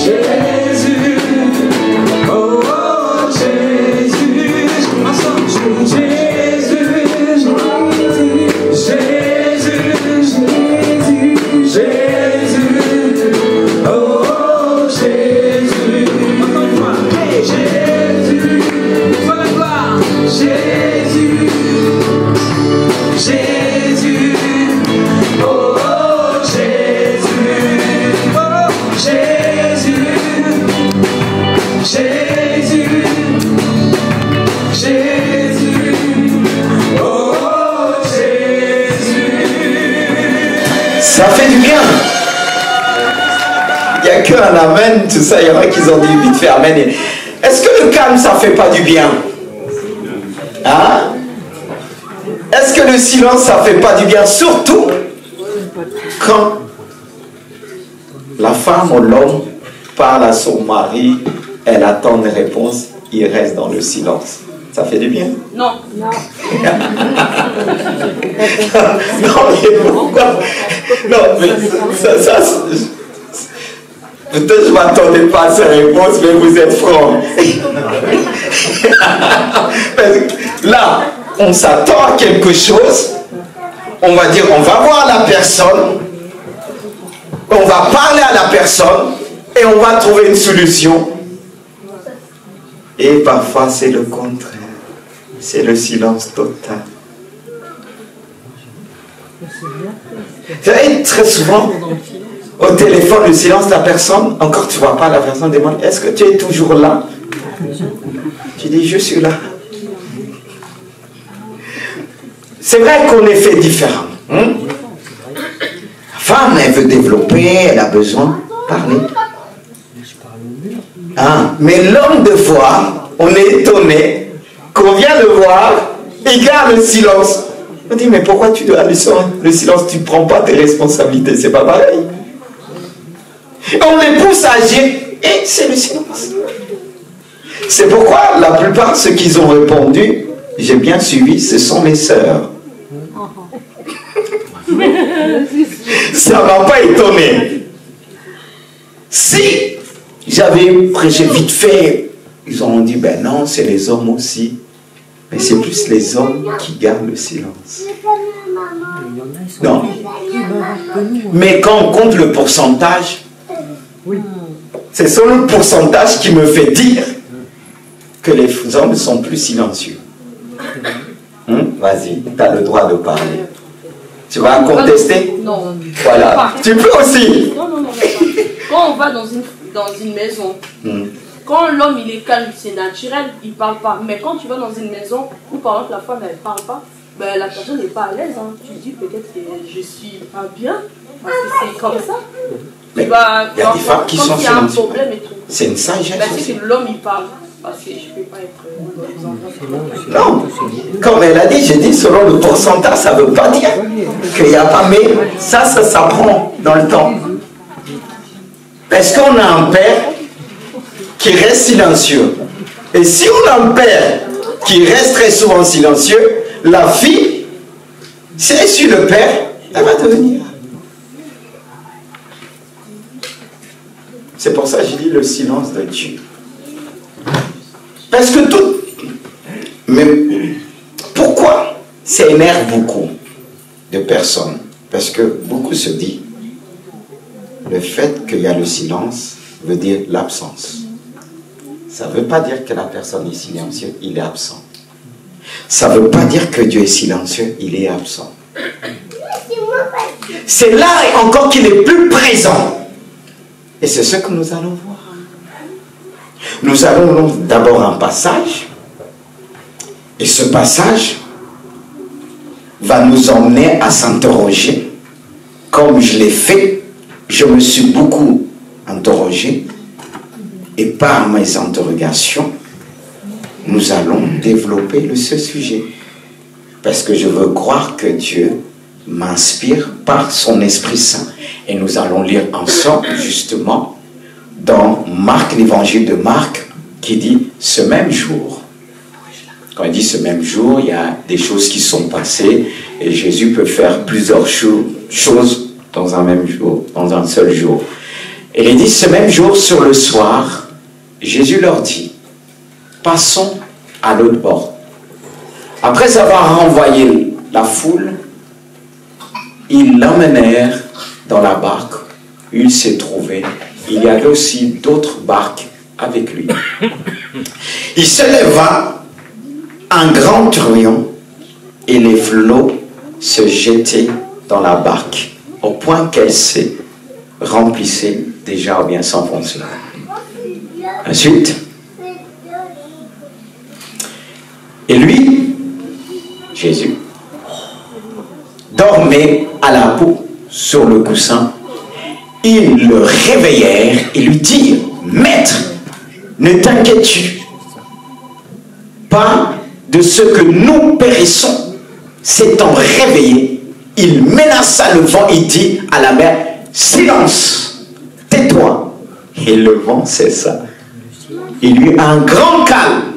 Jésus, oh, oh, Jésus, ensemble, Jésus, Jésus, Jésus, oh, oh, Jésus, encore une fois, hey, Jésus, pour la gloire, Jésus, Jésus, oh, oh, Jésus, oh, Jésus, Jésus, Jésus, oh, Jésus. Ça fait du bien. Il n'y a qu'un amen, tout ça, il y en a qui ont dit vite fait amen. Est-ce que le calme, ça fait pas du bien? Hein? Est-ce que le silence, ça fait pas du bien? Surtout quand la femme ou l'homme parle à son mari, elle attend une réponse, il reste dans le silence. Ça fait du bien? Non. Non. Non, mais pourquoi? Non, mais ça peut-être je ne m'attendais pas à ces réponses, mais vous êtes francs. Là, on s'attend à quelque chose, on va dire, on va voir la personne, on va parler à la personne, et on va trouver une solution. Et parfois, c'est le contraire. C'est le silence total. Vous savez, très souvent, au téléphone, le silence, la personne, encore tu ne vois pas, la personne demande, est-ce que tu es toujours là? Tu dis, je suis là. C'est vrai qu'on est fait différent. La femme, elle veut développer, elle a besoin de parler. Mais l'homme, de fois, on est étonné qu'on vient le voir, il garde le silence. On dit, mais pourquoi tu dois le silence? Tu ne prends pas tes responsabilités, c'est pas pareil. On les pousse à agir, et c'est le silence. C'est pourquoi la plupart de ceux qui ont répondu, j'ai bien suivi, ce sont mes sœurs. Ça ne m'a pas étonné. Si j'avais prêché vite fait, ils ont dit, ben non, c'est les hommes aussi. Mais c'est plus les hommes qui gardent le silence. Non. Mais quand on compte le pourcentage, c'est sur le pourcentage qui me fait dire que les hommes sont plus silencieux. Vas-y, tu as le droit de parler. Tu vas contester? Non. Voilà. Tu peux aussi. Non. Quand on va dans une maison, quand l'homme il est calme, c'est naturel, il ne parle pas. Mais quand tu vas dans une maison où par exemple la femme elle ne parle pas, ben, la personne n'est pas à l'aise. Hein. Tu dis peut-être que je suis pas bien, parce que c'est comme ça. Mais il y a des femmes qui sont silencieuses. C'est une sagesse. Ben, c'est que l'homme il parle. Parce que je ne peux pas être... Non, comme elle a dit, j'ai dit selon le pourcentage, ça ne veut pas dire qu'il n'y a pas, mais ça s'apprend dans le temps. Parce qu'on a un père qui reste silencieux. Et si on a un père qui reste très souvent silencieux, la fille, si elle suit le père, elle va devenir. C'est pour ça que j'ai dit le silence de Dieu. Parce que tout... Mais pourquoi ça énerve beaucoup de personnes? Parce que beaucoup se disent, le fait qu'il y a le silence veut dire l'absence. Ça ne veut pas dire que la personne est silencieuse, il est absent. Ça ne veut pas dire que Dieu est silencieux, il est absent. C'est là encore qu'il est plus présent. Et c'est ce que nous allons voir. Nous allons d'abord un passage, et ce passage va nous emmener à s'interroger. Comme je l'ai fait, je me suis beaucoup interrogé, et par mes interrogations, nous allons développer ce sujet. Parce que je veux croire que Dieu m'inspire par son Esprit Saint. Et nous allons lire ensemble, justement, dans Marc, l'évangile de Marc, qui dit ce même jour. Quand il dit ce même jour, il y a des choses qui sont passées et Jésus peut faire plusieurs choses dans un même jour, dans un seul jour. Et il dit, ce même jour, sur le soir, Jésus leur dit, passons à l'autre bord. Après avoir renvoyé la foule, ils l'emmenèrent dans la barque où il s'est trouvé. Il y avait aussi d'autres barques avec lui. Il se leva un grand tourbillon et les flots se jetaient dans la barque au point qu'elle se remplissait déjà ou bien s'enfonçait. Ensuite, et lui, Jésus, dormait à la poupe sur le coussin. Ils le réveillèrent et lui dirent, Maître, ne t'inquiètes-tu pas de ce que nous périssons. S'étant réveillé, il menaça le vent et dit à la mer, silence, tais-toi. Et le vent cessa. Il eut un grand calme.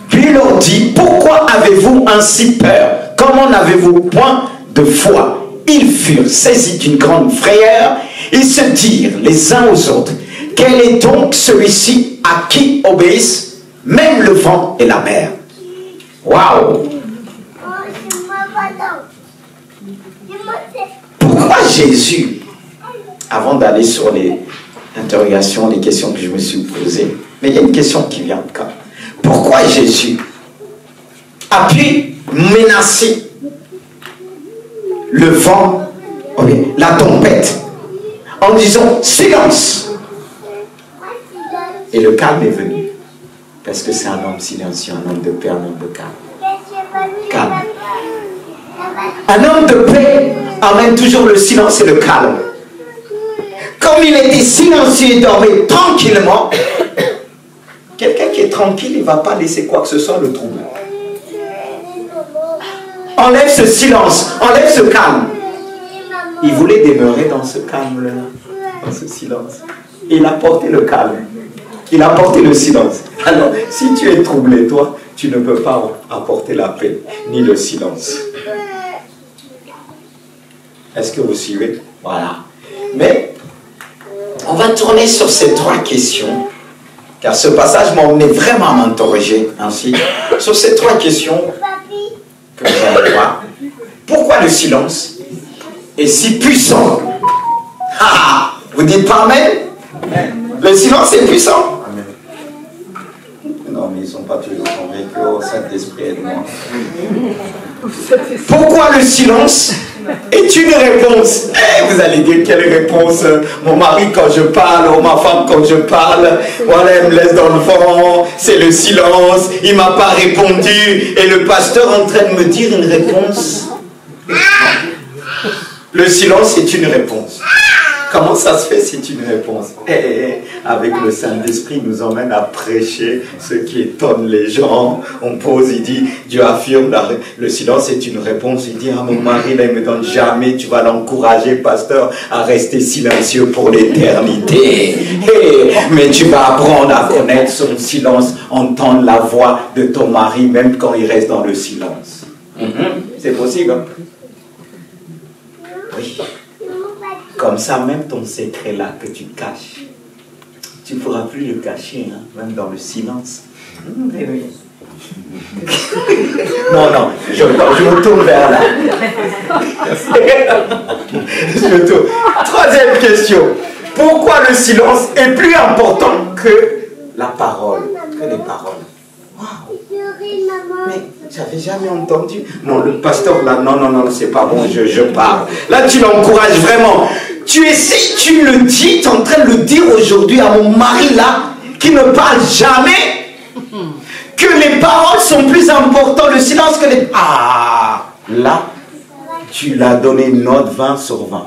Puis il leur dit, pourquoi avez-vous ainsi peur? Comment n'avez-vous point de foi? Ils furent saisis d'une grande frayeur. Ils se dirent les uns aux autres, quel est donc celui-ci à qui obéissent même le vent et la mer? Waouh! Pourquoi Jésus, avant d'aller sur les interrogations, les questions que je me suis posées, mais il y a une question qui vient de quand. Pourquoi Jésus a pu menacer le vent, la tempête, en disant silence? Et le calme est venu. Parce que c'est un homme silencieux, un homme de paix, un homme de calme. Calme. Un homme de paix amène toujours le silence et le calme. Comme il était silencieux et dormait tranquillement, quelqu'un qui est tranquille, il ne va pas laisser quoi que ce soit le troubler. Enlève ce silence, enlève ce calme. Il voulait demeurer dans ce calme-là, dans ce silence. Et il a porté le calme. Il a porté le silence. Alors, si tu es troublé, toi, tu ne peux pas apporter la paix, ni le silence. Est-ce que vous suivez? Voilà. Mais, on va tourner sur ces trois questions, car ce passage m'a emmené vraiment à m'interroger ainsi, sur ces trois questions que vous allez voir. Pourquoi le silence est si puissant? Ah, vous dites pas amen? Le silence est puissant. Non, mais ils ne sont pas toujours convaincus. Oh, Saint-Esprit, aide-moi. Pourquoi le silence est une réponse? Vous allez dire quelle réponse? Mon mari quand je parle, ou ma femme quand je parle, voilà, elle me laisse dans le vent, c'est le silence, il ne m'a pas répondu, et le pasteur est en train de me dire une réponse. Le silence est une réponse. Comment ça se fait? C'est une réponse. Avec le Saint-Esprit, il nous emmène à prêcher ce qui étonne les gens. On pose, il dit, Dieu affirme, le silence est une réponse. Il dit, ah, mon mari, là, il me donne jamais, tu vas l'encourager, pasteur, à rester silencieux pour l'éternité. Mais tu vas apprendre à connaître son silence, entendre la voix de ton mari, même quand il reste dans le silence. C'est possible, hein? Oui. Comme ça, même ton secret là que tu caches, tu ne pourras plus le cacher, hein, même dans le silence. Oui. Non, je me tourne vers là. Je me tourne. Troisième question. Pourquoi le silence est plus important que la parole, que les paroles? Wow. Mais j'avais jamais entendu. Non, le pasteur là, non, c'est pas bon, je parle. Là, tu l'encourages vraiment. Tu essaies, tu le dis, tu es en train de le dire aujourd'hui à mon mari là, qui ne parle jamais, que les paroles sont plus importantes, le silence que les... Ah, là, tu l'as donné une note 20 sur 20.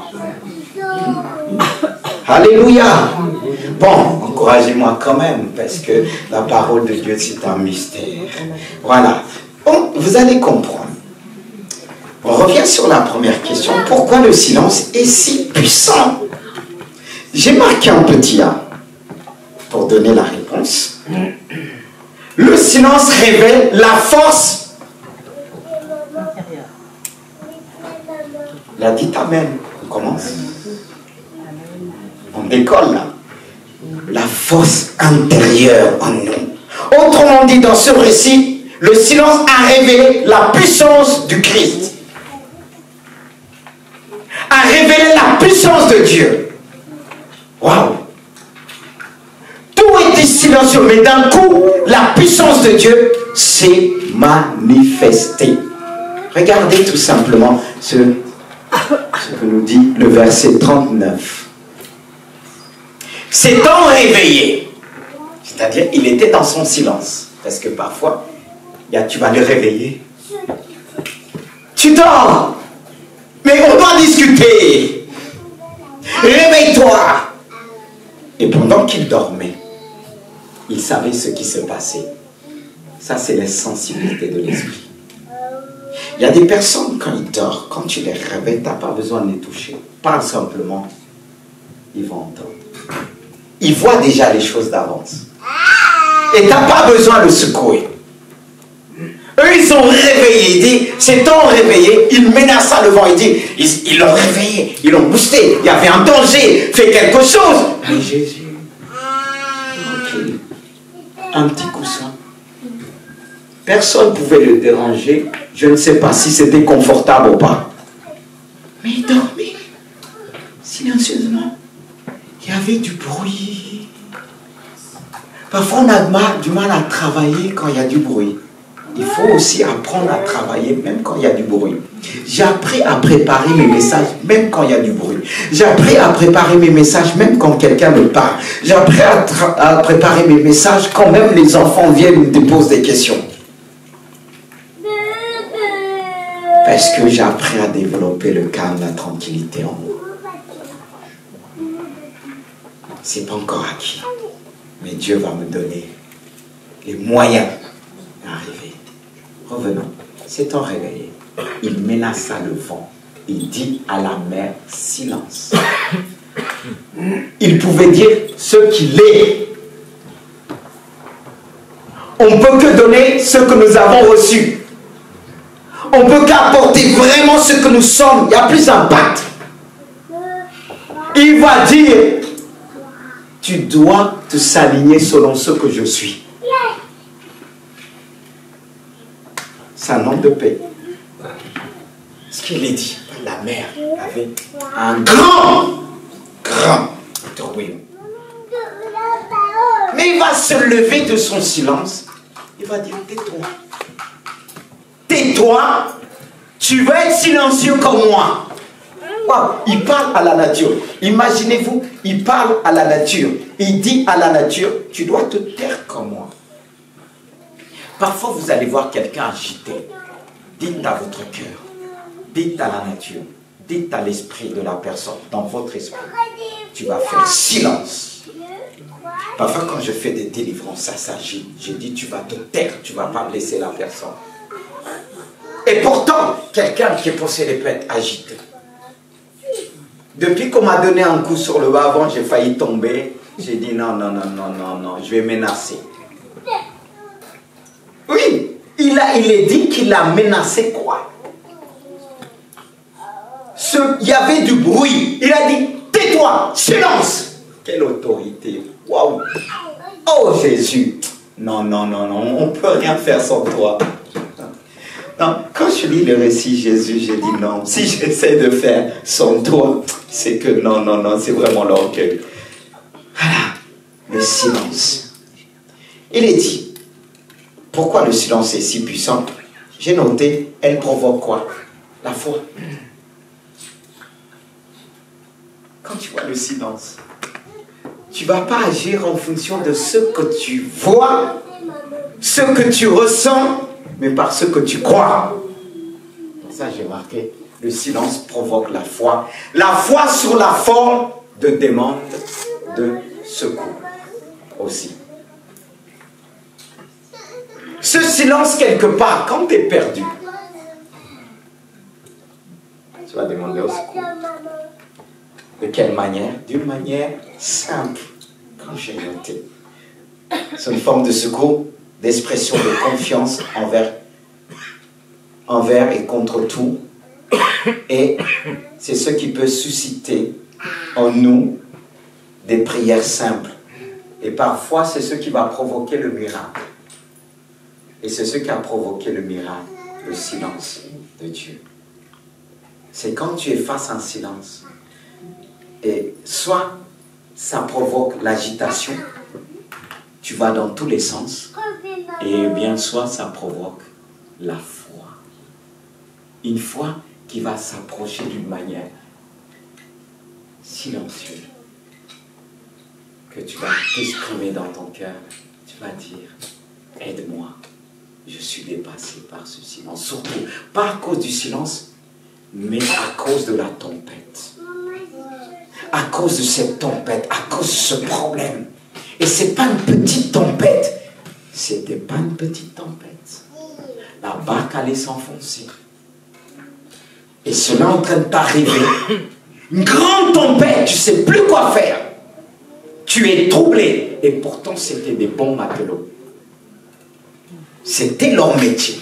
Alléluia. Bon, encouragez-moi quand même, parce que la parole de Dieu, c'est un mystère. Voilà. Bon, vous allez comprendre. On revient sur la première question. Pourquoi le silence est si puissant? J'ai marqué un petit A pour donner la réponse. Le silence révèle la force. La dites amen. On commence. On l'école là. La force intérieure en nous. Autrement dit, dans ce récit, le silence a révélé la puissance du Christ. A révélé la puissance de Dieu. Waouh! Tout était silencieux, mais d'un coup, la puissance de Dieu s'est manifestée. Regardez tout simplement ce que nous dit le verset 39. S'étant réveillé, c'est-à-dire il était dans son silence, parce que parfois, tu vas le réveiller. Tu dors, mais on doit discuter. Réveille-toi. Et pendant qu'il dormait, il savait ce qui se passait. Ça, c'est la sensibilité de l'esprit. Il y a des personnes, quand ils dorment, quand tu les réveilles, tu n'as pas besoin de les toucher. Parle simplement, ils vont entendre. Ils voient déjà les choses d'avance. Et tu n'as pas besoin de secouer. Eux, ils sont réveillés. Il dit, s'étant réveillés, il menaça le vent. Il dit, ils l'ont réveillé, ils l'ont boosté. Il y avait un danger, fais quelque chose. Mais Jésus, tranquille, un petit coussin. Personne ne pouvait le déranger. Je ne sais pas si c'était confortable ou pas. Mais il dormait silencieusement. Il y avait du bruit. Parfois, on a du mal à travailler quand il y a du bruit. Il faut aussi apprendre à travailler même quand il y a du bruit. J'ai appris à préparer mes messages même quand il y a du bruit. J'ai appris à préparer mes messages même quand quelqu'un me parle. J'ai appris à préparer mes messages quand même les enfants viennent et me posent des questions. Parce que j'ai appris à développer le calme, la tranquillité en moi. C'est pas encore acquis. Mais Dieu va me donner les moyens d'arriver. Revenons. S'étant réveillé, il menaça le vent. Il dit à la mer, silence. Il pouvait dire ce qu'il est. On ne peut que donner ce que nous avons reçu. On ne peut qu'apporter vraiment ce que nous sommes. Il y a plus d'impact. Il va dire, tu dois te s'aligner selon ce que je suis. C'est un homme de paix. Ce qu'il est dit, la mer avait un grand tourbillon. Mais il va se lever de son silence. Il va dire, tais-toi. Tais-toi, tu vas être silencieux comme moi. Wow, il parle à la nature. Imaginez-vous, il parle à la nature. Il dit à la nature, tu dois te taire comme moi. Parfois, vous allez voir quelqu'un agité. Dites à votre cœur, dites à la nature, dites à l'esprit de la personne, dans votre esprit, tu vas faire silence. Parfois, quand je fais des délivrances, ça s'agit. Je dis, tu vas te taire, tu ne vas pas blesser la personne. Et pourtant, quelqu'un qui est possédé peut être agité. Depuis qu'on m'a donné un coup sur le bas avant, j'ai failli tomber. J'ai dit non, je vais menacer. Oui, il est dit qu'il a menacé quoi? Il y avait du bruit. Il a dit, tais-toi, silence. Quelle autorité. Waouh. Oh Jésus. Non, on ne peut rien faire sans toi. Non, quand je lis le récit Jésus, je dis non. Si j'essaie de faire sans toi, c'est que non, c'est vraiment l'orgueil. Voilà, le silence. Il est dit, pourquoi le silence est si puissant? J'ai noté, elle provoque quoi? La foi. Quand tu vois le silence, tu ne vas pas agir en fonction de ce que tu vois, ce que tu ressens, mais par ce que tu crois. Ça, j'ai marqué, le silence provoque la foi. La foi sur la forme de demande de secours aussi. Ce silence, quelque part, quand tu es perdu, tu vas demander au secours. De quelle manière? D'une manière simple, quand j'ai noté. C'est une forme de secours, d'expression de confiance envers et contre tout. Et c'est ce qui peut susciter en nous des prières simples. Et parfois, c'est ce qui va provoquer le miracle. Et c'est ce qui a provoqué le miracle, le silence de Dieu. C'est quand tu es face à un silence. Et soit ça provoque l'agitation, tu vas dans tous les sens, et bien soit ça provoque la foi. Une foi qui va s'approcher d'une manière silencieuse. Que tu vas t'exprimer dans ton cœur, tu vas dire, aide-moi, je suis dépassé par ce silence. Surtout, pas à cause du silence, mais à cause de la tempête. À cause de cette tempête, à cause de ce problème. Et ce n'est pas une petite tempête. C'était pas une petite tempête. La barque allait s'enfoncer. Et cela est en train de t'arriver. Une grande tempête, tu ne sais plus quoi faire. Tu es troublé. Et pourtant, c'était des bons matelots. C'était leur métier.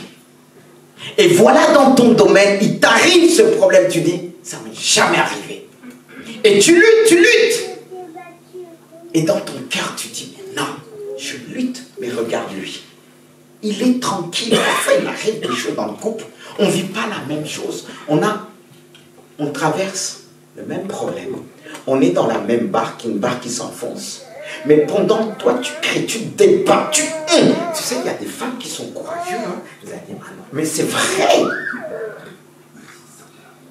Et voilà dans ton domaine, il t'arrive ce problème. Tu dis, ça ne m'est jamais arrivé. Et tu luttes. Et dans ton cœur, tu dis, non, je lutte, mais regarde lui. Il est tranquille. Parfois, il arrive des choses dans le couple. On ne vit pas la même chose. On traverse le même problème. On est dans la même barque, une barque qui s'enfonce. Mais pendant que toi, tu cries, tu te débats, tu sais, il y a des femmes qui sont courageuses. Hein. Vous allez dire, ah non, mais c'est vrai.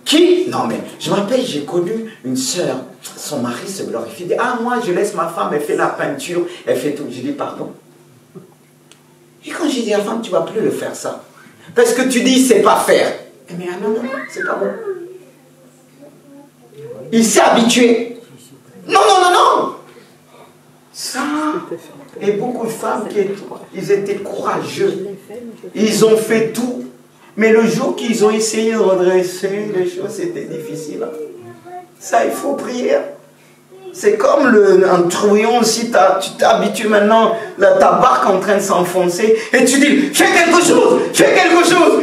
Qui? Non, mais je me rappelle, j'ai connu une sœur, son mari se glorifie, dit, ah, moi, je laisse ma femme, elle fait la peinture, elle fait tout. Je dis, pardon. Et quand j'ai dit à la femme, tu ne vas plus le faire ça. Parce que tu dis, c'est pas faire. Mais ah non, c'est pas bon. Il s'est habitué. Non. Ça, et beaucoup de femmes, ils étaient courageux. Ils ont fait tout. Mais le jour qu'ils ont essayé de redresser les choses, c'était difficile. Ça, il faut prier. C'est comme un trouillon, si tu t'habitues maintenant, ta barque est en train de s'enfoncer, et tu dis, fais quelque chose,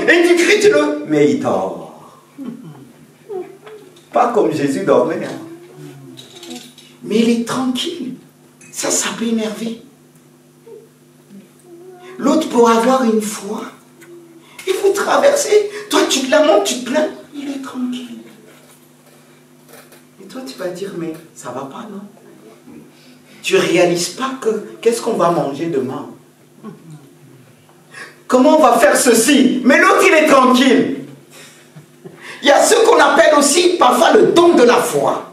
et tu cries, mais il dort. Pas comme Jésus dormait. Hein. Mais il est tranquille. Ça peut énerver. L'autre peut avoir une foi. Il faut traverser. Toi, tu te lamentes, tu te plains. Il est tranquille. Et toi, tu vas dire, mais ça va pas, non? Tu ne réalises pas qu'est-ce qu'on va manger demain? Comment on va faire ceci? Mais l'autre, il est tranquille. Il y a ce qu'on appelle aussi parfois le don de la foi.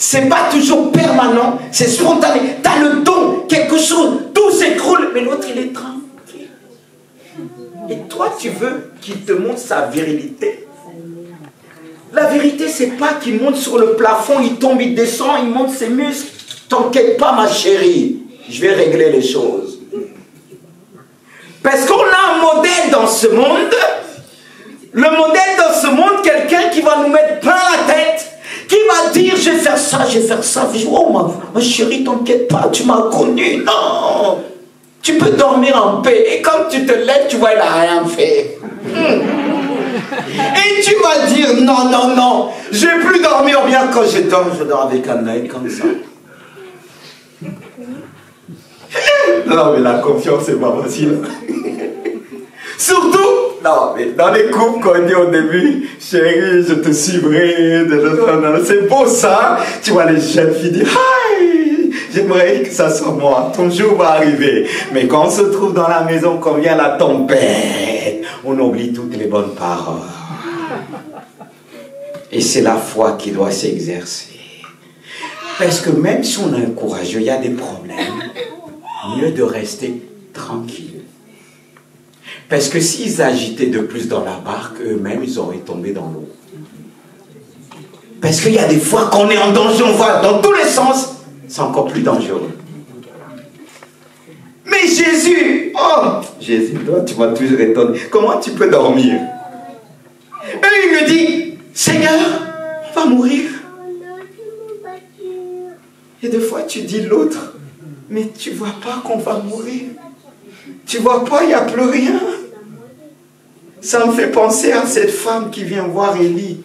C'est pas toujours permanent, c'est spontané. Tu as le don, quelque chose, tout s'écroule, mais l'autre, il est tranquille. Et toi, tu veux qu'il te montre sa virilité. La vérité, c'est pas qu'il monte sur le plafond, il tombe, il descend, il monte ses muscles. T'inquiète pas, ma chérie, je vais régler les choses. Parce qu'on a un modèle dans ce monde. Le modèle dans ce monde, quelqu'un qui va nous mettre plein la tête, qui va dire, je vais faire ça, je vais faire ça. Oh, ma chérie, t'inquiète pas, tu m'as connu. Non, tu peux dormir en paix. Et quand tu te lèves, tu vois, il n'a rien fait. Et tu vas dire, non, je ne vais plus dormir bien quand je dors avec un œil comme ça. Non, mais la confiance, c'est pas facile. Surtout, non, mais dans les couples, quand on dit au début, chérie, je te suivrai, c'est beau ça. Tu vois les jeunes filles dire, hi, j'aimerais que ça soit moi, ton jour va arriver. Mais quand on se trouve dans la maison, quand vient la tempête, on oublie toutes les bonnes paroles. Et c'est la foi qui doit s'exercer. Parce que même si on est courageux, il y a des problèmes, mieux de rester tranquille. Parce que s'ils agitaient de plus dans la barque, eux-mêmes, ils auraient tombé dans l'eau. Parce qu'il y a des fois qu'on est en danger, on voit dans tous les sens, c'est encore plus dangereux. Mais Jésus, toi, tu vas toujours étonner. Comment tu peux dormir? Et il me dit, Seigneur, on va mourir. Et des fois, tu dis l'autre, mais tu ne vois pas qu'on va mourir. Tu ne vois pas, il n'y a plus rien. Ça me fait penser à cette femme qui vient voir Élie.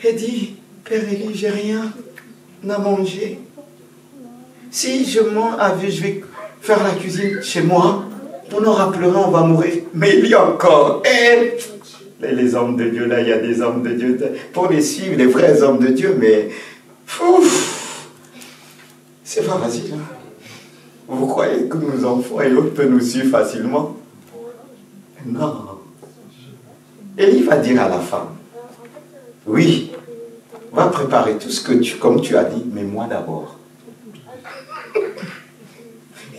Elle dit, Père Élie, j'ai rien. on a mangé. Si je vais faire la cuisine chez moi, on aura pleuré, on va mourir. Mais il y a encore. Les hommes de Dieu, là, il y a des hommes de Dieu. Pour les suivre, les vrais hommes de Dieu, mais... c'est pas facile. Hein? Vous croyez que nos enfants et l'autre peuvent nous suivre facilement? Non. Élie va dire à la femme, oui, va préparer tout ce que comme tu as dit, mais moi d'abord.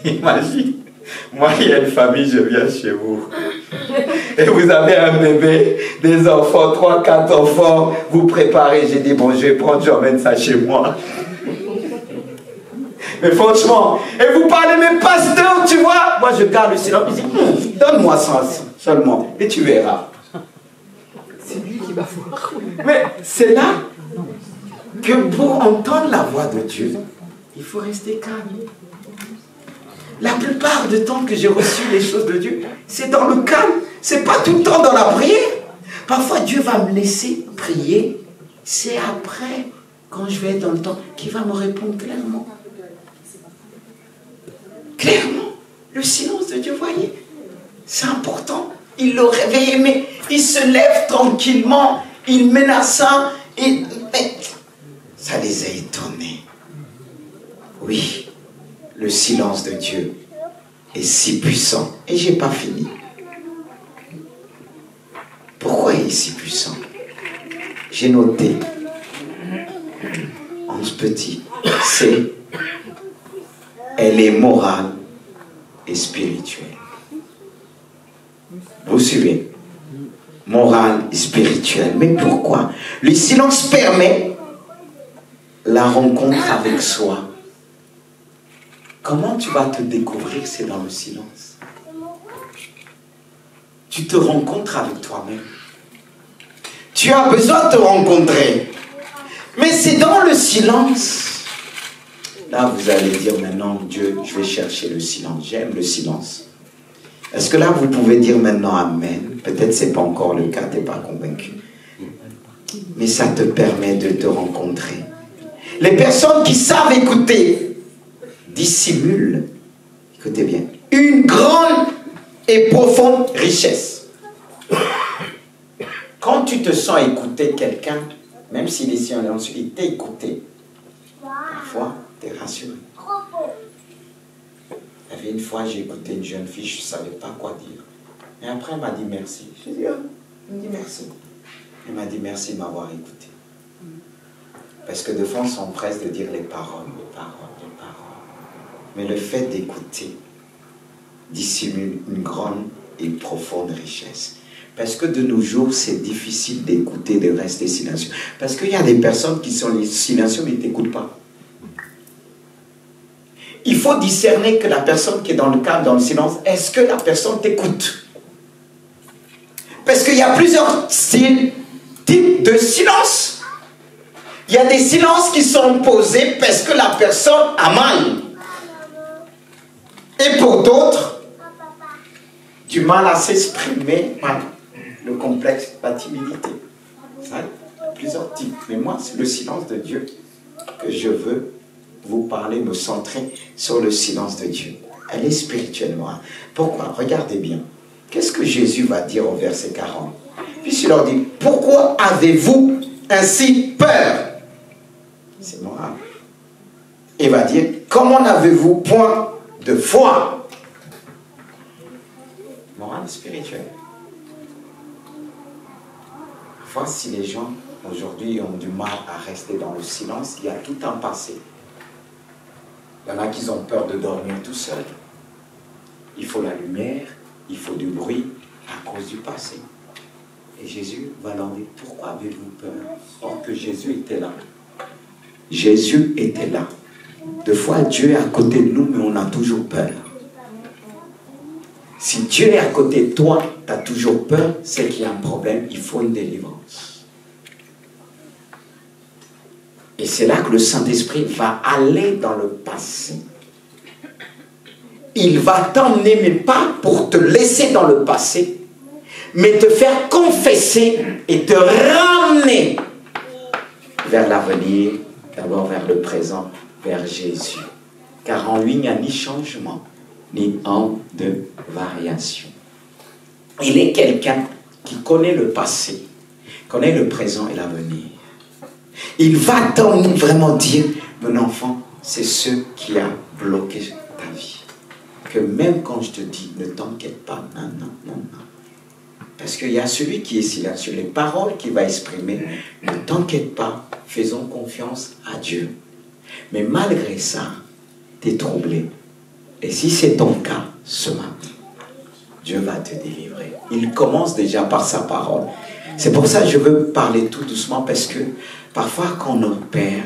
Imagine, moi il y a une famille, je viens chez vous. Et vous avez un bébé, des enfants, 3, 4 enfants, vous préparez, j'ai dit, bon, je vais prendre, j'emmène ça chez moi. Mais franchement, et vous parlez, mais pasteur, tu vois, moi je garde le silence, je dis, donne-moi ça seulement, et tu verras. C'est lui qui va voir. Mais c'est là que pour entendre la voix de Dieu, il faut rester calme. La plupart du temps que j'ai reçu les choses de Dieu, c'est dans le calme. C'est pas tout le temps dans la prière. Parfois, Dieu va me laisser prier. C'est après, quand je vais être dans le temps, qu'il va me répondre clairement. Clairement. Le silence de Dieu, voyez, c'est important. Il le réveille, mais il se lève tranquillement. Il menaçant. Ça les a étonnés. Oui. Le silence de Dieu est si puissant. Et je n'ai pas fini. Pourquoi il est si puissant? J'ai noté en ce petit. Elle est morale et spirituelle. Vous suivez? Morale et spirituelle. Mais pourquoi? Le silence permet la rencontre avec soi. Comment tu vas te découvrir? C'est dans le silence. Tu te rencontres avec toi-même. Tu as besoin de te rencontrer. Mais c'est dans le silence. Là, vous allez dire maintenant, Dieu, je vais chercher le silence. J'aime le silence. Est-ce que là, vous pouvez dire maintenant Amen? Peut-être ce n'est pas encore le cas, tu n'es pas convaincu. Mais ça te permet de te rencontrer. Les personnes qui savent écouter dissimule, écoutez bien, une grande et profonde richesse. Quand tu te sens écouter quelqu'un, même s'il est silencieux, il t'a écouté, parfois, tu es rassuré. Il y avait une fois, j'ai écouté une jeune fille, je ne savais pas quoi dire. Et après, elle m'a dit merci. J'ai dit, oh, elle me dit merci. Elle m'a dit merci de m'avoir écouté. Parce que des fois, on s'empresse de dire les paroles, les paroles. Mais le fait d'écouter dissimule une grande et profonde richesse. Parce que de nos jours, c'est difficile d'écouter, de rester silencieux. Parce qu'il y a des personnes qui sont silencieuses, mais ils ne t'écoutent pas. Il faut discerner que la personne qui est dans le calme, dans le silence, est-ce que la personne t'écoute? Parce qu'il y a plusieurs types de silence. Il y a des silences qui sont posés parce que la personne a mal. Et pour d'autres, du mal à s'exprimer, le complexe, la timidité. Ça, plusieurs types. Mais moi, c'est le silence de Dieu que je veux vous parler, me centrer sur le silence de Dieu. Elle est spirituellement. Pourquoi? Regardez bien. Qu'est-ce que Jésus va dire au verset 40? Puis il leur dit, pourquoi avez-vous ainsi peur? C'est moral. Il va dire, comment n'avez-vous point de foi? Morale spirituelle. Parfois, si les gens aujourd'hui ont du mal à rester dans le silence, il y a tout un passé. Il y en a qui ont peur de dormir tout seul. Il faut la lumière, il faut du bruit à cause du passé. Et Jésus va leur dire, pourquoi avez-vous peur? Or que Jésus était là. Jésus était là. Des fois, Dieu est à côté de nous, mais on a toujours peur. Si Dieu est à côté de toi, tu as toujours peur, c'est qu'il y a un problème, il faut une délivrance. Et c'est là que le Saint-Esprit va aller dans le passé. Il va t'emmener, mais pas pour te laisser dans le passé, mais te faire confesser et te ramener vers l'avenir d'abord vers le présent, vers Jésus. Car en lui, il n'y a ni changement, ni onde de variation. Il est quelqu'un qui connaît le passé, connaît le présent et l'avenir. Il va vraiment dire, mon enfant, c'est ce qui a bloqué ta vie. Que même quand je te dis, ne t'inquiète pas, non, non, non, non. Parce qu'il y a celui qui est silencieux, les paroles qu'il va exprimer, ne t'inquiète pas, faisons confiance à Dieu. Mais malgré ça, tu es troublé. Et si c'est ton cas ce matin, Dieu va te délivrer. Il commence déjà par sa parole. C'est pour ça que je veux parler tout doucement, parce que parfois quand on opère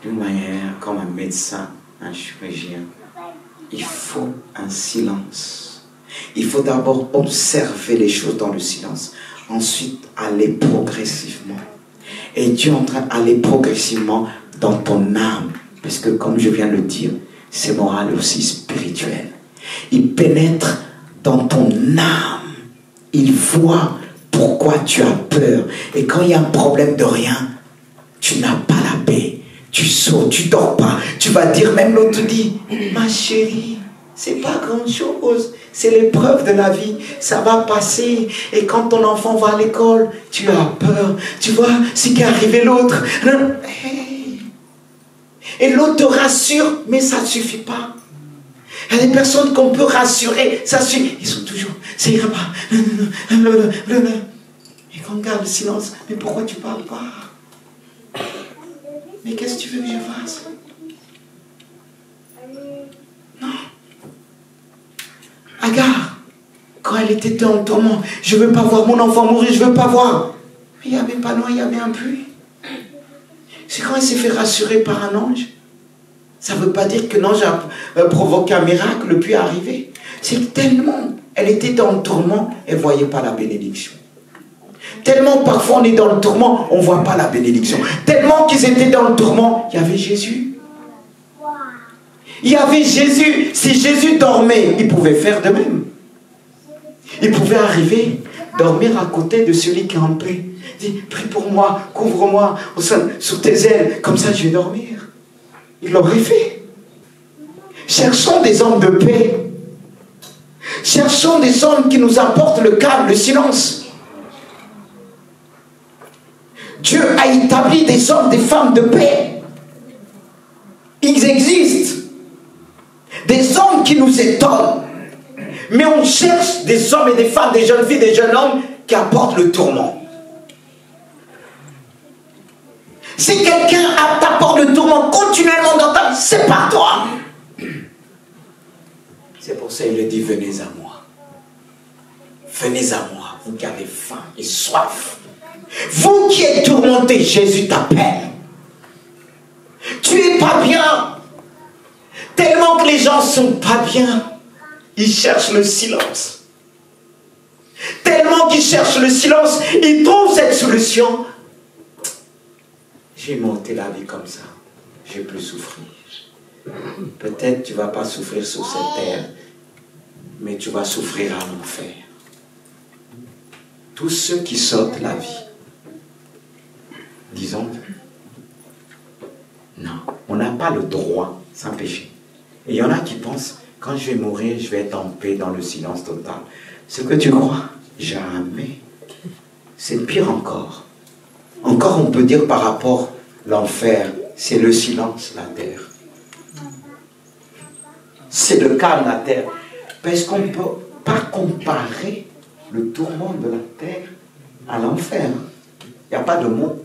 d'une manière comme un médecin, un chirurgien, il faut un silence. Il faut d'abord observer les choses dans le silence. Ensuite, aller progressivement. Et Dieu est en train d'aller progressivement dans ton âme. Parce que comme je viens de le dire, c'est moral aussi spirituel. Il pénètre dans ton âme. Il voit pourquoi tu as peur. Et quand il y a un problème de rien, tu n'as pas la paix. Tu sautes, tu dors pas. Tu vas dire, même l'autre dit, ma chérie, c'est pas grand chose. C'est l'épreuve de la vie. Ça va passer. Et quand ton enfant va à l'école, tu as peur. Tu vois, c'est qu'est arrivé l'autre. Et l'autre te rassure, mais ça ne suffit pas. Il y a des personnes qu'on peut rassurer, ça suffit. Ils sont toujours, ça ira pas. Et quand on garde le silence, mais pourquoi tu ne parles pas? Mais qu'est-ce que tu veux que je fasse? Non. Agar, quand elle était dans le tourment, je ne veux pas voir mon enfant mourir, je ne veux pas voir. Mais il n'y avait pas loin, il y avait un puits. C'est quand elle s'est fait rassurer par un ange. Ça ne veut pas dire que l'ange a provoqué un miracle, le puits est arrivé. C'est tellement, elle était dans le tourment, elle ne voyait pas la bénédiction. Tellement parfois on est dans le tourment, on ne voit pas la bénédiction. Tellement qu'ils étaient dans le tourment, il y avait Jésus. Il y avait Jésus. Si Jésus dormait, il pouvait faire de même. Il pouvait arriver, dormir à côté de celui qui est en paix. Il dit, prie pour moi, couvre-moi sous tes ailes, comme ça je vais dormir. Il l'aurait fait. Cherchons des hommes de paix. Cherchons des hommes qui nous apportent le calme, le silence. Dieu a établi des hommes, des femmes de paix. Ils existent. Des hommes qui nous étonnent. Mais on cherche des hommes et des femmes, des jeunes filles, des jeunes hommes qui apportent le tourment. Si quelqu'un t'apporte le tourment continuellement dans ta vie, c'est pas toi. C'est pour ça qu'il dit, venez à moi. Venez à moi, vous qui avez faim et soif. Vous qui êtes tourmentés, Jésus t'appelle. Tu es pas bien. Tellement que les gens sont pas bien, ils cherchent le silence. Tellement qu'ils cherchent le silence, ils trouvent cette solution. J'ai monté la vie comme ça. Je ne vais plus souffrir. Peut-être tu ne vas pas souffrir sur cette terre, mais tu vas souffrir à l'enfer. Tous ceux qui sautent la vie, disons, non, on n'a pas le droit sans péché. Et il y en a qui pensent, quand je vais mourir, je vais être en paix dans le silence total. Ce que tu crois, jamais. C'est pire encore. Encore on peut dire par rapport à l'enfer, c'est le silence, la terre. C'est le calme, la terre. Parce qu'on ne peut pas comparer le tourment de la terre à l'enfer. Il n'y a pas de mot.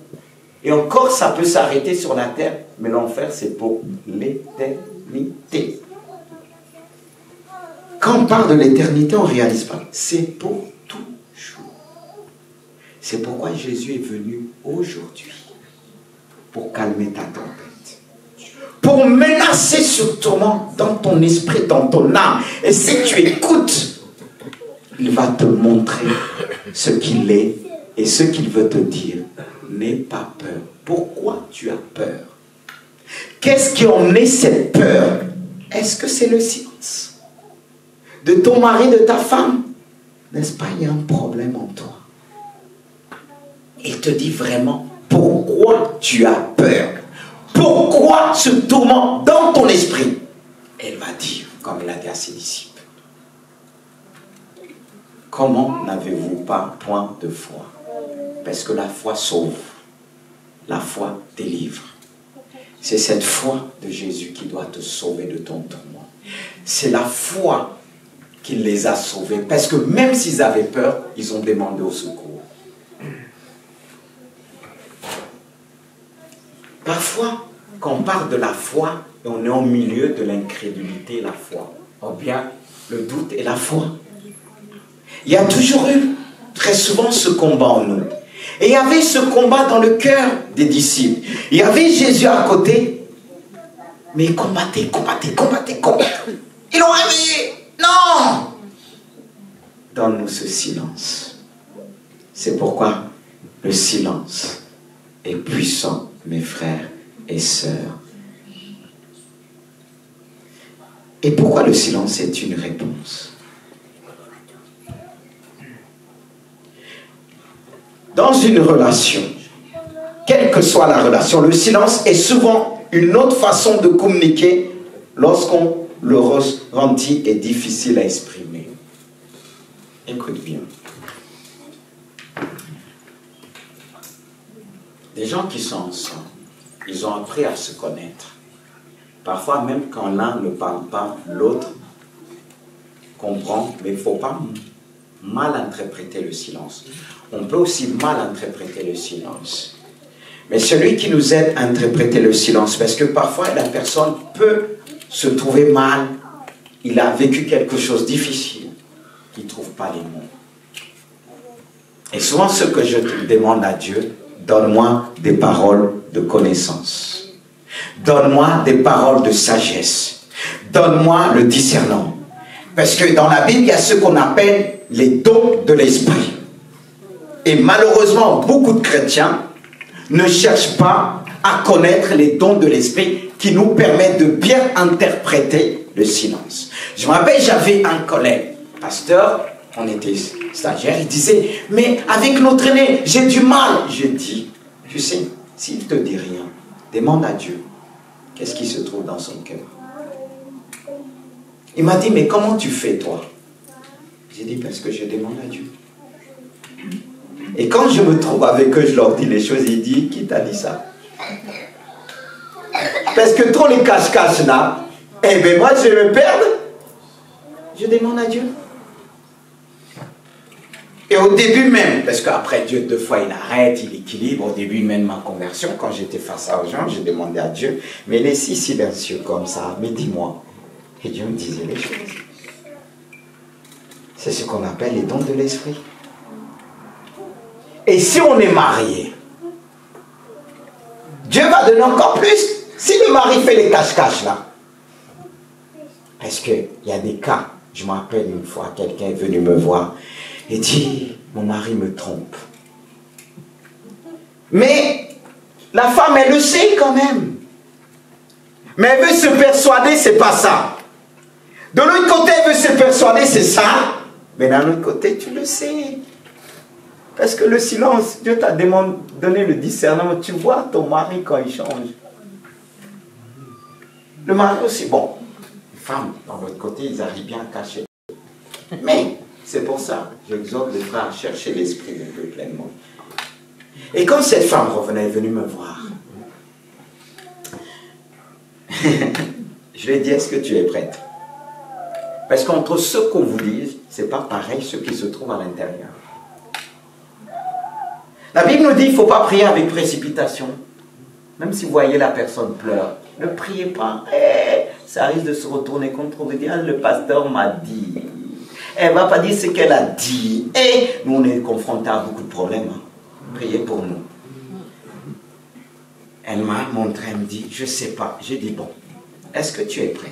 Et encore, ça peut s'arrêter sur la terre, mais l'enfer, c'est pour l'éternité. Quand on parle de l'éternité, on ne réalise pas. C'est pour toujours. C'est pourquoi Jésus est venu aujourd'hui. Pour calmer ta tempête. Pour menacer ce tourment dans ton esprit, dans ton âme. Et si tu écoutes, il va te montrer ce qu'il est et ce qu'il veut te dire. N'aie pas peur. Pourquoi tu as peur? Qu'est-ce qui en est cette peur? Est-ce que c'est le silence de ton mari, de ta femme? N'est-ce pas, il y a un problème en toi? Il te dit vraiment pourquoi tu as peur. Pourquoi ce tourment dans ton esprit? Elle va dire, comme elle a dit à ses disciples, comment n'avez-vous pas point de foi? Parce que la foi sauve, la foi délivre. C'est cette foi de Jésus qui doit te sauver de ton tourment. C'est la foi qui les a sauvés. Parce que même s'ils avaient peur, ils ont demandé au secours. Parfois, quand on parle de la foi, on est au milieu de l'incrédulité et la foi. Ou bien le doute et la foi. Il y a toujours eu, très souvent, ce combat en nous. Et il y avait ce combat dans le cœur des disciples. Il y avait Jésus à côté. Mais combattez. Ils l'ont réveillé. Non! Donne-nous ce silence. C'est pourquoi le silence est puissant, mes frères et sœurs. Et pourquoi le silence est une réponse? Dans une relation, quelle que soit la relation, le silence est souvent une autre façon de communiquer lorsqu'on le ressenti est difficile à exprimer. Écoute bien. Des gens qui sont ensemble, ils ont appris à se connaître. Parfois, même quand l'un ne parle pas, l'autre comprend, mais il ne faut pas mal interpréter le silence. On peut aussi mal interpréter le silence. Mais celui qui nous aide à interpréter le silence, parce que parfois la personne peut se trouver mal, il a vécu quelque chose de difficile, il ne trouve pas les mots. Et souvent ce que je demande à Dieu, donne-moi des paroles de connaissance. Donne-moi des paroles de sagesse. Donne-moi le discernement. Parce que dans la Bible, il y a ce qu'on appelle les dons de l'esprit. Et malheureusement, beaucoup de chrétiens ne cherchent pas à connaître les dons de l'esprit qui nous permettent de bien interpréter le silence. Je me rappelle, j'avais un collègue, pasteur, on était stagiaire, il disait, mais avec notre aîné, j'ai du mal. J'ai dit, tu sais, s'il ne te dit rien, demande à Dieu, qu'est-ce qui se trouve dans son cœur? Il m'a dit, mais comment tu fais toi? J'ai dit, parce que je demande à Dieu. Et quand je me trouve avec eux, je leur dis les choses, ils disent, qui t'a dit ça? Parce que trop les cache-cache là, eh bien moi je vais me perdre. Je demande à Dieu. Et au début même, parce qu'après Dieu, 2 fois il arrête, il équilibre, au début même ma conversion, quand j'étais face aux gens, je demandais à Dieu, mais les si silencieux comme ça, mais dis-moi. Et Dieu me disait les choses. C'est ce qu'on appelle les dons de l'esprit. Et si on est marié, Dieu va donner encore plus. Si le mari fait les cache-cache là, parce qu'il y a des cas, je me rappelle une fois, quelqu'un est venu me voir et dit, mon mari me trompe. Mais la femme, elle le sait quand même. Mais elle veut se persuader, c'est pas ça. De l'autre côté, elle veut se persuader, c'est ça. Mais d'un autre côté, tu le sais. Parce que le silence, Dieu t'a donné le discernement. Tu vois ton mari quand il change. Le mari aussi, bon. Les femmes, dans l'autre côté, ils arrivent bien à cacher. Mais, c'est pour ça, j'exhorte les frères à chercher l'esprit de Dieu pleinement. Et quand cette femme revenait, elle est venue me voir. Je lui ai dit, est-ce que tu es prête? Parce qu'entre ce qu'on vous dit, c'est pas pareil ce qui se trouve à l'intérieur. La Bible nous dit qu'il ne faut pas prier avec précipitation. Même si vous voyez la personne pleure, ne priez pas. Ça risque de se retourner contre vous. Ah, le pasteur m'a dit. Elle ne va pas dire ce qu'elle a dit. Nous, on est confrontés à beaucoup de problèmes. Priez pour nous. Elle m'a montré, elle me dit, je ne sais pas. J'ai dit, bon, est-ce que tu es prête?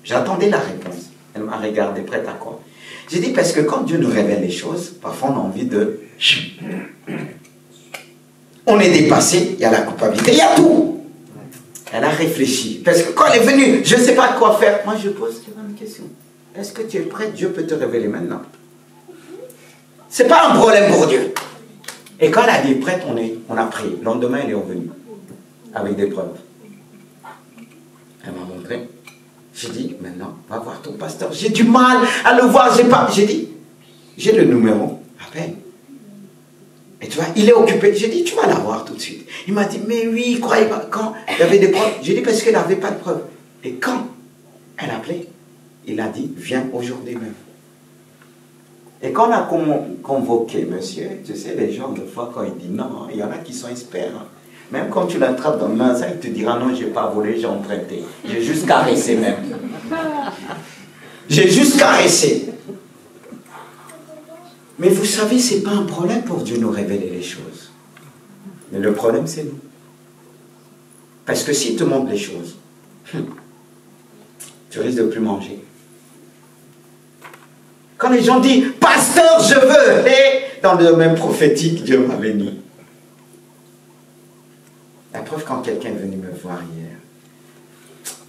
J'attendais la réponse. Elle m'a regardé, prête à quoi? J'ai dit, parce que quand Dieu nous révèle les choses, parfois on a envie de... On est dépassé, il y a la culpabilité, il y a tout. Elle a réfléchi. Parce que quand elle est venue, je ne sais pas quoi faire. Moi, je pose une question. Est-ce que tu es prête? Dieu peut te révéler maintenant. Ce n'est pas un problème pour Dieu. Et quand elle a dit prête, on a prié. Le lendemain, elle est revenue. Avec des preuves. rencontré. J'ai dit, maintenant, va voir ton pasteur. J'ai du mal à le voir. J'ai dit, j'ai le numéro, appelle. Et tu vois, il est occupé. J'ai dit, tu vas l'avoir tout de suite. Il m'a dit, mais oui, croyez pas. Quand il y avait des preuves, j'ai dit, parce qu'elle n'avait pas de preuves. Et quand elle appelait, il a dit, viens aujourd'hui même. Et quand on a convoqué monsieur, tu sais, les gens, des fois, quand ils disent non, il y en a qui sont experts. Hein. Même quand tu l'attrapes dans le main, ça, il te dira non, je n'ai pas volé, j'ai emprunté. J'ai juste caressé même. J'ai juste caressé. Mais vous savez, ce n'est pas un problème pour Dieu nous révéler les choses. Mais le problème, c'est nous. Parce que s'il te montre les choses, tu risques de ne plus manger. Quand les gens disent « Pasteur, je veux !» Et dans le domaine prophétique, Dieu m'a béni. La preuve, quand quelqu'un est venu me voir hier,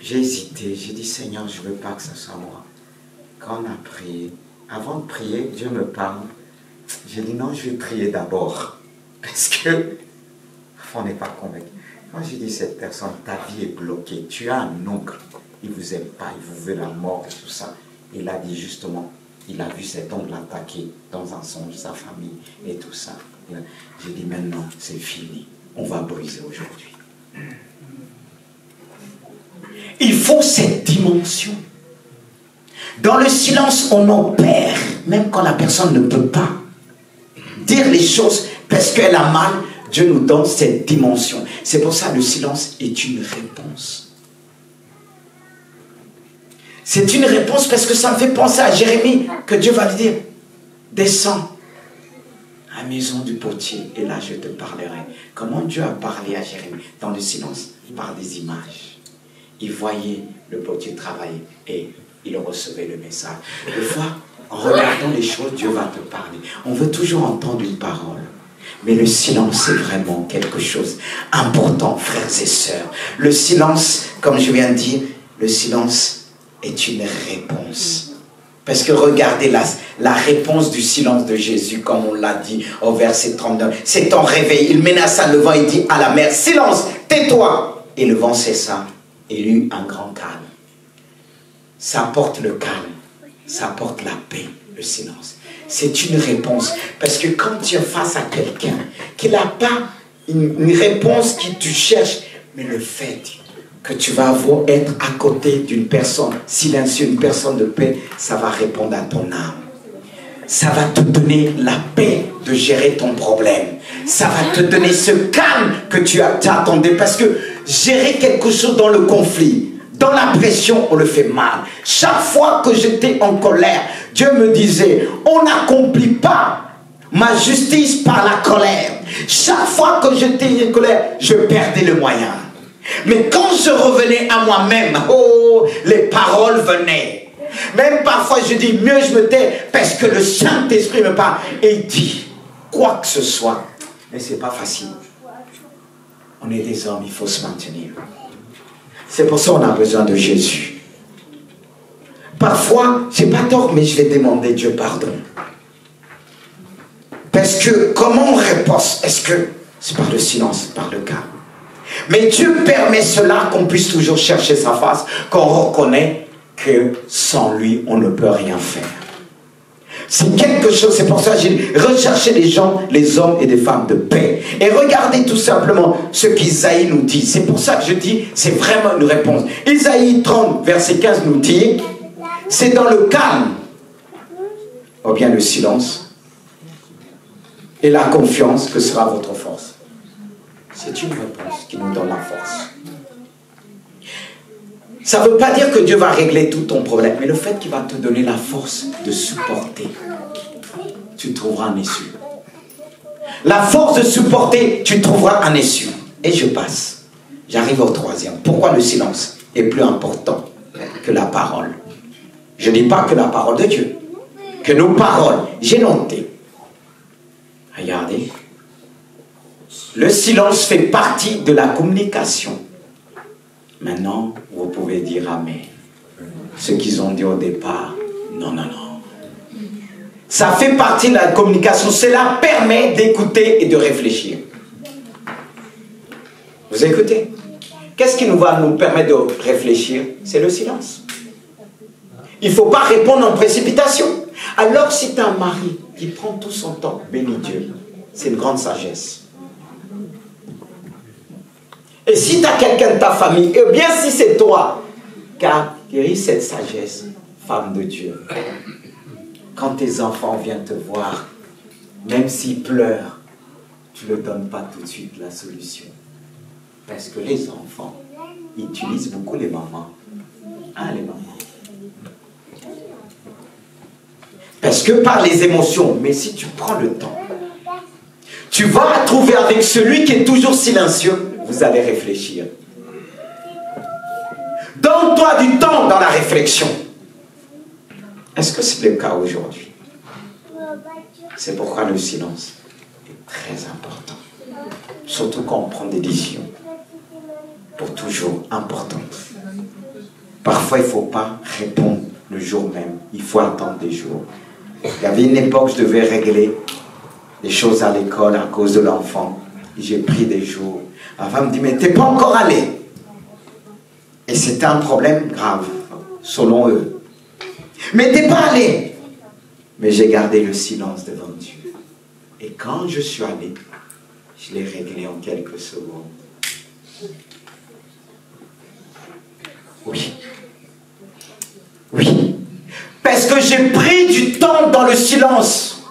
j'ai hésité, j'ai dit « Seigneur, je ne veux pas que ce soit moi. » Quand on a prié, avant de prier, Dieu me parle. J'ai dit « Non, je vais prier d'abord. » Parce que, on n'est pas convaincu. Quand j'ai dit « Cette personne, ta vie est bloquée. Tu as un oncle, il ne vous aime pas, il vous veut la mort et tout ça. » Il a dit justement, il a vu cet oncle attaquer dans un songe sa famille et tout ça. J'ai dit maintenant, c'est fini. On va briser aujourd'hui. Il faut cette dimension. Dans le silence, on opère, même quand la personne ne peut pas dire les choses parce qu'elle a mal. Dieu nous donne cette dimension. C'est pour ça que le silence est une réponse. C'est une réponse parce que ça me fait penser à Jérémie, que Dieu va lui dire, descends à la maison du potier et là je te parlerai. Comment Dieu a parlé à Jérémie? Dans le silence, par des images. Il voyait le potier travailler et il recevait le message. Des fois, en regardant les choses, Dieu va te parler. On veut toujours entendre une parole. Mais le silence, c'est vraiment quelque chose d'important, frères et sœurs. Le silence, comme je viens de dire, le silence est une réponse. Parce que regardez la réponse du silence de Jésus, comme on l'a dit au verset 39. C'est ton réveil. Il menaça le vent, il dit à la mer, silence, tais-toi. Et le vent cessa. Et il y eut un grand calme. Ça apporte le calme. Ça apporte la paix, le silence. C'est une réponse. Parce que quand tu es face à quelqu'un qui n'a pas une réponse qui tu cherches, mais le fait que tu vas être à côté d'une personne silencieuse, une personne de paix, ça va répondre à ton âme. Ça va te donner la paix de gérer ton problème. Ça va te donner ce calme que tu attendais. Parce que gérer quelque chose dans le conflit, dans la pression, on le fait mal. Chaque fois que j'étais en colère, Dieu me disait, on n'accomplit pas ma justice par la colère. Chaque fois que j'étais en colère, je perdais le moyen. Mais quand je revenais à moi-même, oh, les paroles venaient. Même parfois je dis, mieux je me tais parce que le Saint-Esprit me parle. Et il dit, quoi que ce soit. Mais ce n'est pas facile. On est des hommes, il faut se maintenir. C'est pour ça qu'on a besoin de Jésus. Parfois, je n'ai pas tort, mais je vais demander Dieu pardon. Parce que comment on répond? Est-ce que c'est par le silence, par le calme? Mais Dieu permet cela, qu'on puisse toujours chercher sa face, qu'on reconnaît que sans lui, on ne peut rien faire. C'est quelque chose, c'est pour ça que j'ai recherché les gens, les hommes et des femmes de paix. Et regardez tout simplement ce qu'Isaïe nous dit. C'est pour ça que je dis, c'est vraiment une réponse. Isaïe 30, verset 15 nous dit, c'est dans le calme, ou bien le silence, et la confiance que sera votre force. C'est une réponse qui nous donne la force. Ça ne veut pas dire que Dieu va régler tout ton problème, mais le fait qu'il va te donner la force de supporter, tu trouveras un issue. La force de supporter, tu trouveras un issue. Et je passe. J'arrive au troisième. Pourquoi le silence est plus important que la parole? Je ne dis pas que la parole de Dieu, que nos paroles. J'ai noté. Regardez. Le silence fait partie de la communication. Maintenant, vous pouvez dire amen. Ce qu'ils ont dit au départ, non, non, non. Ça fait partie de la communication. Cela permet d'écouter et de réfléchir. Vous écoutez? qu'est-ce qui va nous permettre de réfléchir? C'est le silence. Il ne faut pas répondre en précipitation. Alors si tu as un mari qui prend tout son temps, bénis Dieu, c'est une grande sagesse. Et si tu as quelqu'un de ta famille, et bien si c'est toi qui as acquis cette sagesse, femme de Dieu, quand tes enfants viennent te voir, même s'ils pleurent, tu ne leur donnes pas tout de suite la solution. Parce que les enfants utilisent beaucoup les mamans. Hein, les mamans. Parce que par les émotions, mais si tu prends le temps, tu vas trouver avec celui qui est toujours silencieux, vous allez réfléchir. Donne-toi du temps dans la réflexion. Est-ce que c'est le cas aujourd'hui? C'est pourquoi le silence est très important. Surtout quand on prend des décisions. Pour toujours importantes. Parfois, il ne faut pas répondre le jour même. Il faut attendre des jours. Il y avait une époque, je devais régler des choses à l'école à cause de l'enfant. J'ai pris des jours. La femme me dit, mais tu n'es pas encore allé. Et c'était un problème grave, selon eux. Mais tu n'es pas allé. Mais j'ai gardé le silence devant Dieu. Et quand je suis allé, je l'ai réglé en quelques secondes. Oui. Oui. Parce que j'ai pris du temps dans le silence.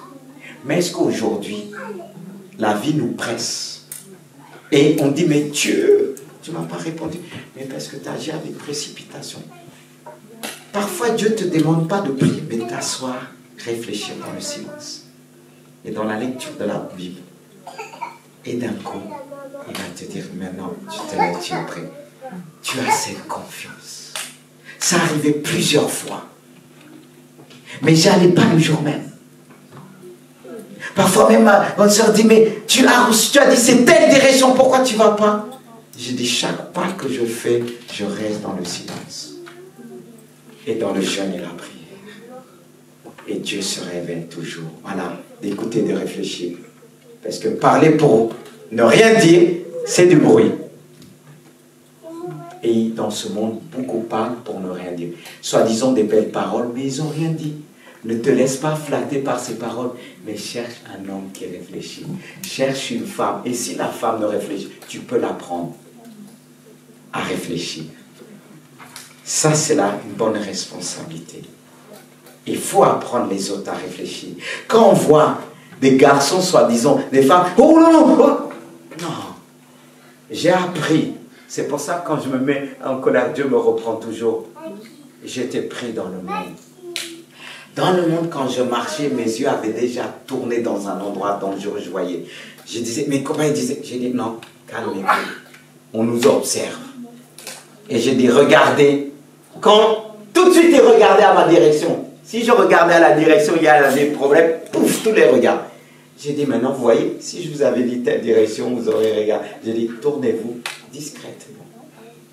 Mais est-ce qu'aujourd'hui, la vie nous presse? Et on dit, mais Dieu, tu ne m'as pas répondu. Mais parce que tu as agi avec précipitation. Parfois, Dieu ne te demande pas de prier, mais t'asseoir, réfléchir dans le silence. Et dans la lecture de la Bible. Et d'un coup, il va te dire, maintenant, tu te lèves, tu es prêt. Tu as cette confiance. Ça arrivait plusieurs fois. Mais j'allais pas le jour même. Parfois même ma soeur dit, mais tu as dit c'est telle direction, pourquoi tu ne vas pas? J'ai dit, chaque pas que je fais, je reste dans le silence. Et dans le jeûne et la prière. Et Dieu se révèle toujours. Voilà, d'écouter, de réfléchir. Parce que parler pour ne rien dire, c'est du bruit. Et dans ce monde, beaucoup parlent pour ne rien dire. Soi-disant des belles paroles, mais ils n'ont rien dit. Ne te laisse pas flatter par ces paroles, mais cherche un homme qui réfléchit. Cherche une femme. Et si la femme ne réfléchit, tu peux l'apprendre à réfléchir. Ça, c'est là une bonne responsabilité. Il faut apprendre les autres à réfléchir. Quand on voit des garçons, soi-disant, des femmes, oh non, oh, non. J'ai appris. C'est pour ça que quand je me mets en colère, Dieu me reprend toujours. J'étais pris dans le monde. Dans le monde, quand je marchais, mes yeux avaient déjà tourné dans un endroit dangereux, je voyais. Je disais, mais comment il disait? J'ai dit, non, calmez-vous. On nous observe. Et j'ai dit, regardez. Quand tout de suite, il regardait à ma direction. Si je regardais à la direction, il y a des problèmes, pouf, tous les regards. J'ai dit, maintenant, vous voyez, si je vous avais dit telle direction, vous aurez regardé. J'ai dit, tournez-vous discrètement.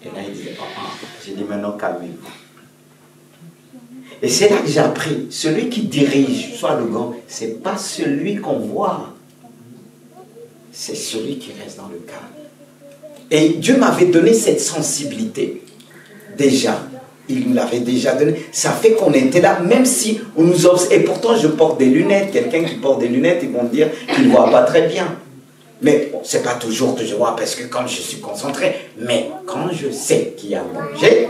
Et là, il disait, oh, oh. J'ai dit, maintenant, calmez-vous. Et c'est là que j'ai appris, celui qui dirige, soit le grand, ce n'est pas celui qu'on voit. C'est celui qui reste dans le cadre. Et Dieu m'avait donné cette sensibilité. Déjà. Il nous l'avait déjà donné. Ça fait qu'on était là, même si on nous observe. Et pourtant, je porte des lunettes. Quelqu'un qui porte des lunettes, ils vont dire qu'il ne voit pas très bien. Mais bon, ce n'est pas toujours que je vois, parce que quand je suis concentré, mais quand je sais qu'il y a un danger,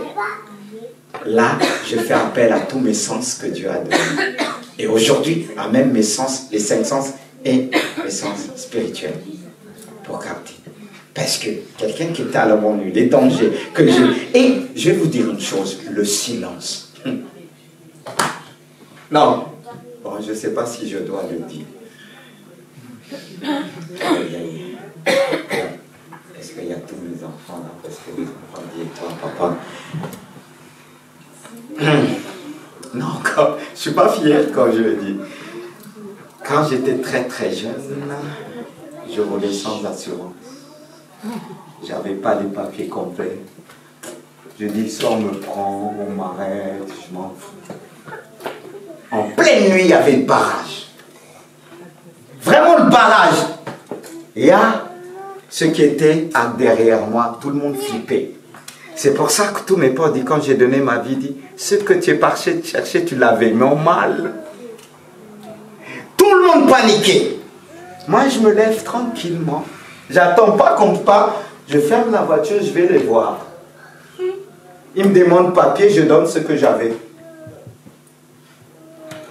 là, je fais appel à tous mes sens que Dieu a donnés. Et aujourd'hui, à même mes sens, les 5 sens et les sens spirituels, pour capter. Parce que quelqu'un qui est à la bonne nuit, les dangers que je... Et je vais vous dire une chose, le silence. Non, bon, je ne sais pas si je dois le dire. Est-ce qu'il y a tous les enfants là? Parce que les enfants disent, toi, papa... Non, je ne suis pas fier quand je le dis. Quand j'étais très très jeune, je roulais sans assurance. J'avais pas les papiers complets. Je dis, soit on me prend, on m'arrête, je m'en fous. En pleine nuit, il y avait le barrage. Vraiment le barrage. Et là, ceux qui étaient derrière moi, tout le monde flippait. C'est pour ça que tous mes potes disent, quand j'ai donné ma vie, disent, ce que tu es parti chercher, tu l'avais mis en mal. Tout le monde paniquait. Moi, je me lève tranquillement. J'attends pas qu'on me parle. Je ferme la voiture, je vais les voir. Ils me demandent papier, je donne ce que j'avais.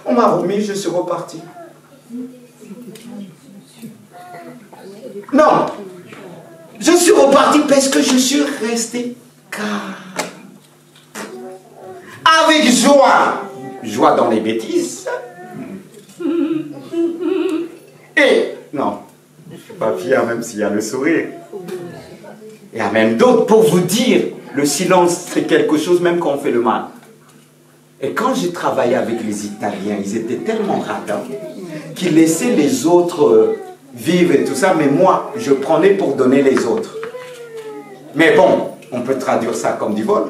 On m'a remis, je suis reparti. Non, je suis reparti parce que je suis resté calme. Avec joie. Joie dans les bêtises. Et, non, je ne suis pas fier même s'il y a le sourire. Il y a même d'autres pour vous dire, le silence c'est quelque chose même quand on fait le mal. Et quand j'ai travaillé avec les Italiens, ils étaient tellement radins qu'ils laissaient les autres vivre et tout ça, mais moi, je prenais pour donner les autres. Mais bon, on peut traduire ça comme du vol.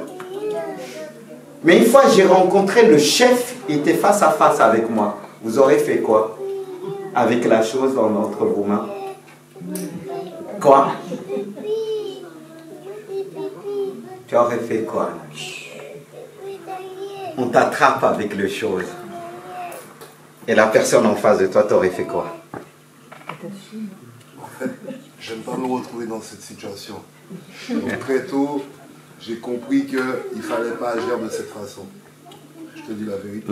Mais une fois, j'ai rencontré le chef, il était face à face avec moi. Vous aurez fait quoi avec la chose dans notre vos mains? Quoi? Tu aurais fait quoi? On t'attrape avec les choses. Et la personne en face de toi, t'aurais fait quoi? En fait, j'aime pas me retrouver dans cette situation. Donc très tôt, j'ai compris qu'il ne fallait pas agir de cette façon. Je te dis la vérité.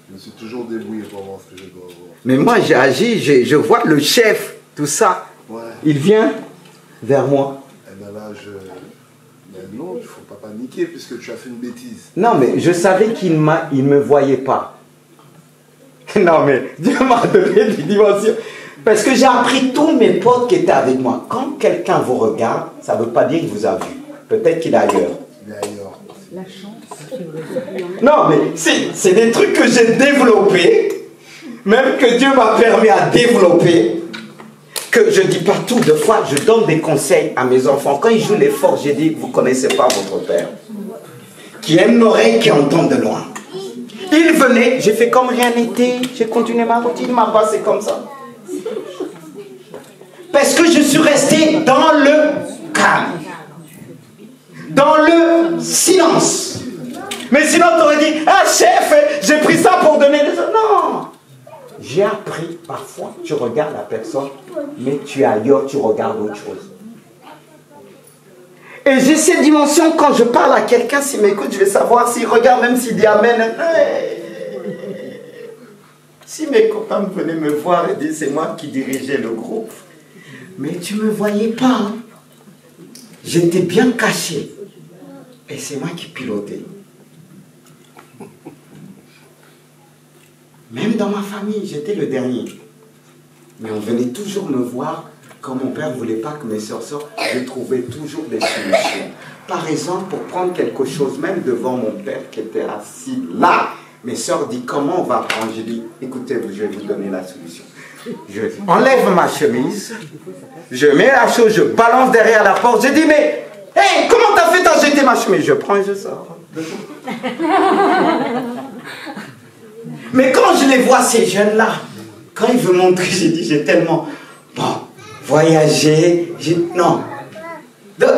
Je me suis toujours débrouillé pour voir ce que je dois avoir. Mais moi, j'ai agi, je vois le chef, tout ça. Ouais. Il vient vers moi. Et bien là, mais non, il ne faut pas paniquer puisque tu as fait une bêtise. Non, mais je savais qu'il ne me voyait pas. Non, mais Dieu m'a donné des dimensions. Parce que j'ai appris tous mes potes qui étaient avec moi. Quand quelqu'un vous regarde, ça ne veut pas dire qu'il vous a vu. Peut-être qu'il est ailleurs. Il est ailleurs. La chance. Non, mais c'est des trucs que j'ai développés, même que Dieu m'a permis à développer, que je ne dis pas tout. Deux fois, je donne des conseils à mes enfants. Quand ils jouent les forts, j'ai dit, vous ne connaissez pas votre père. Qui aime l'oreille, qui entend de loin. Il venait, j'ai fait comme rien n'était, j'ai continué ma routine, ma base, c'est comme ça. Parce que je suis resté dans le calme, dans le silence. Mais sinon, tu aurais dit, ah chef, j'ai pris ça pour donner les autres. Non. J'ai appris, parfois, tu regardes la personne, mais tu es ailleurs, tu regardes autre chose. Et j'ai cette dimension, quand je parle à quelqu'un, s'il m'écoute, je vais savoir s'il regarde, même s'il dit amen. Si mes copains venaient me voir et disaient, c'est moi qui dirigeais le groupe, mais tu ne me voyais pas. Hein. J'étais bien caché. Et c'est moi qui pilotais. Même dans ma famille, j'étais le dernier. Mais on venait toujours me voir. Quand mon père ne voulait pas que mes soeurs sortent, je trouvais toujours des solutions. Par exemple, pour prendre quelque chose, même devant mon père qui était assis là, mes soeurs disent, comment on va prendre? Je dis, écoutez, je vais vous donner la solution. Je enlève ma chemise, je mets la chose, je balance derrière la porte, je dis, mais, hey, comment t'as fait? T'as jeté ma chemise? Je prends et je sors. Mais quand je les vois, ces jeunes-là, quand ils veulent montrer, j'ai dit, j'ai tellement, bon, voyager, non.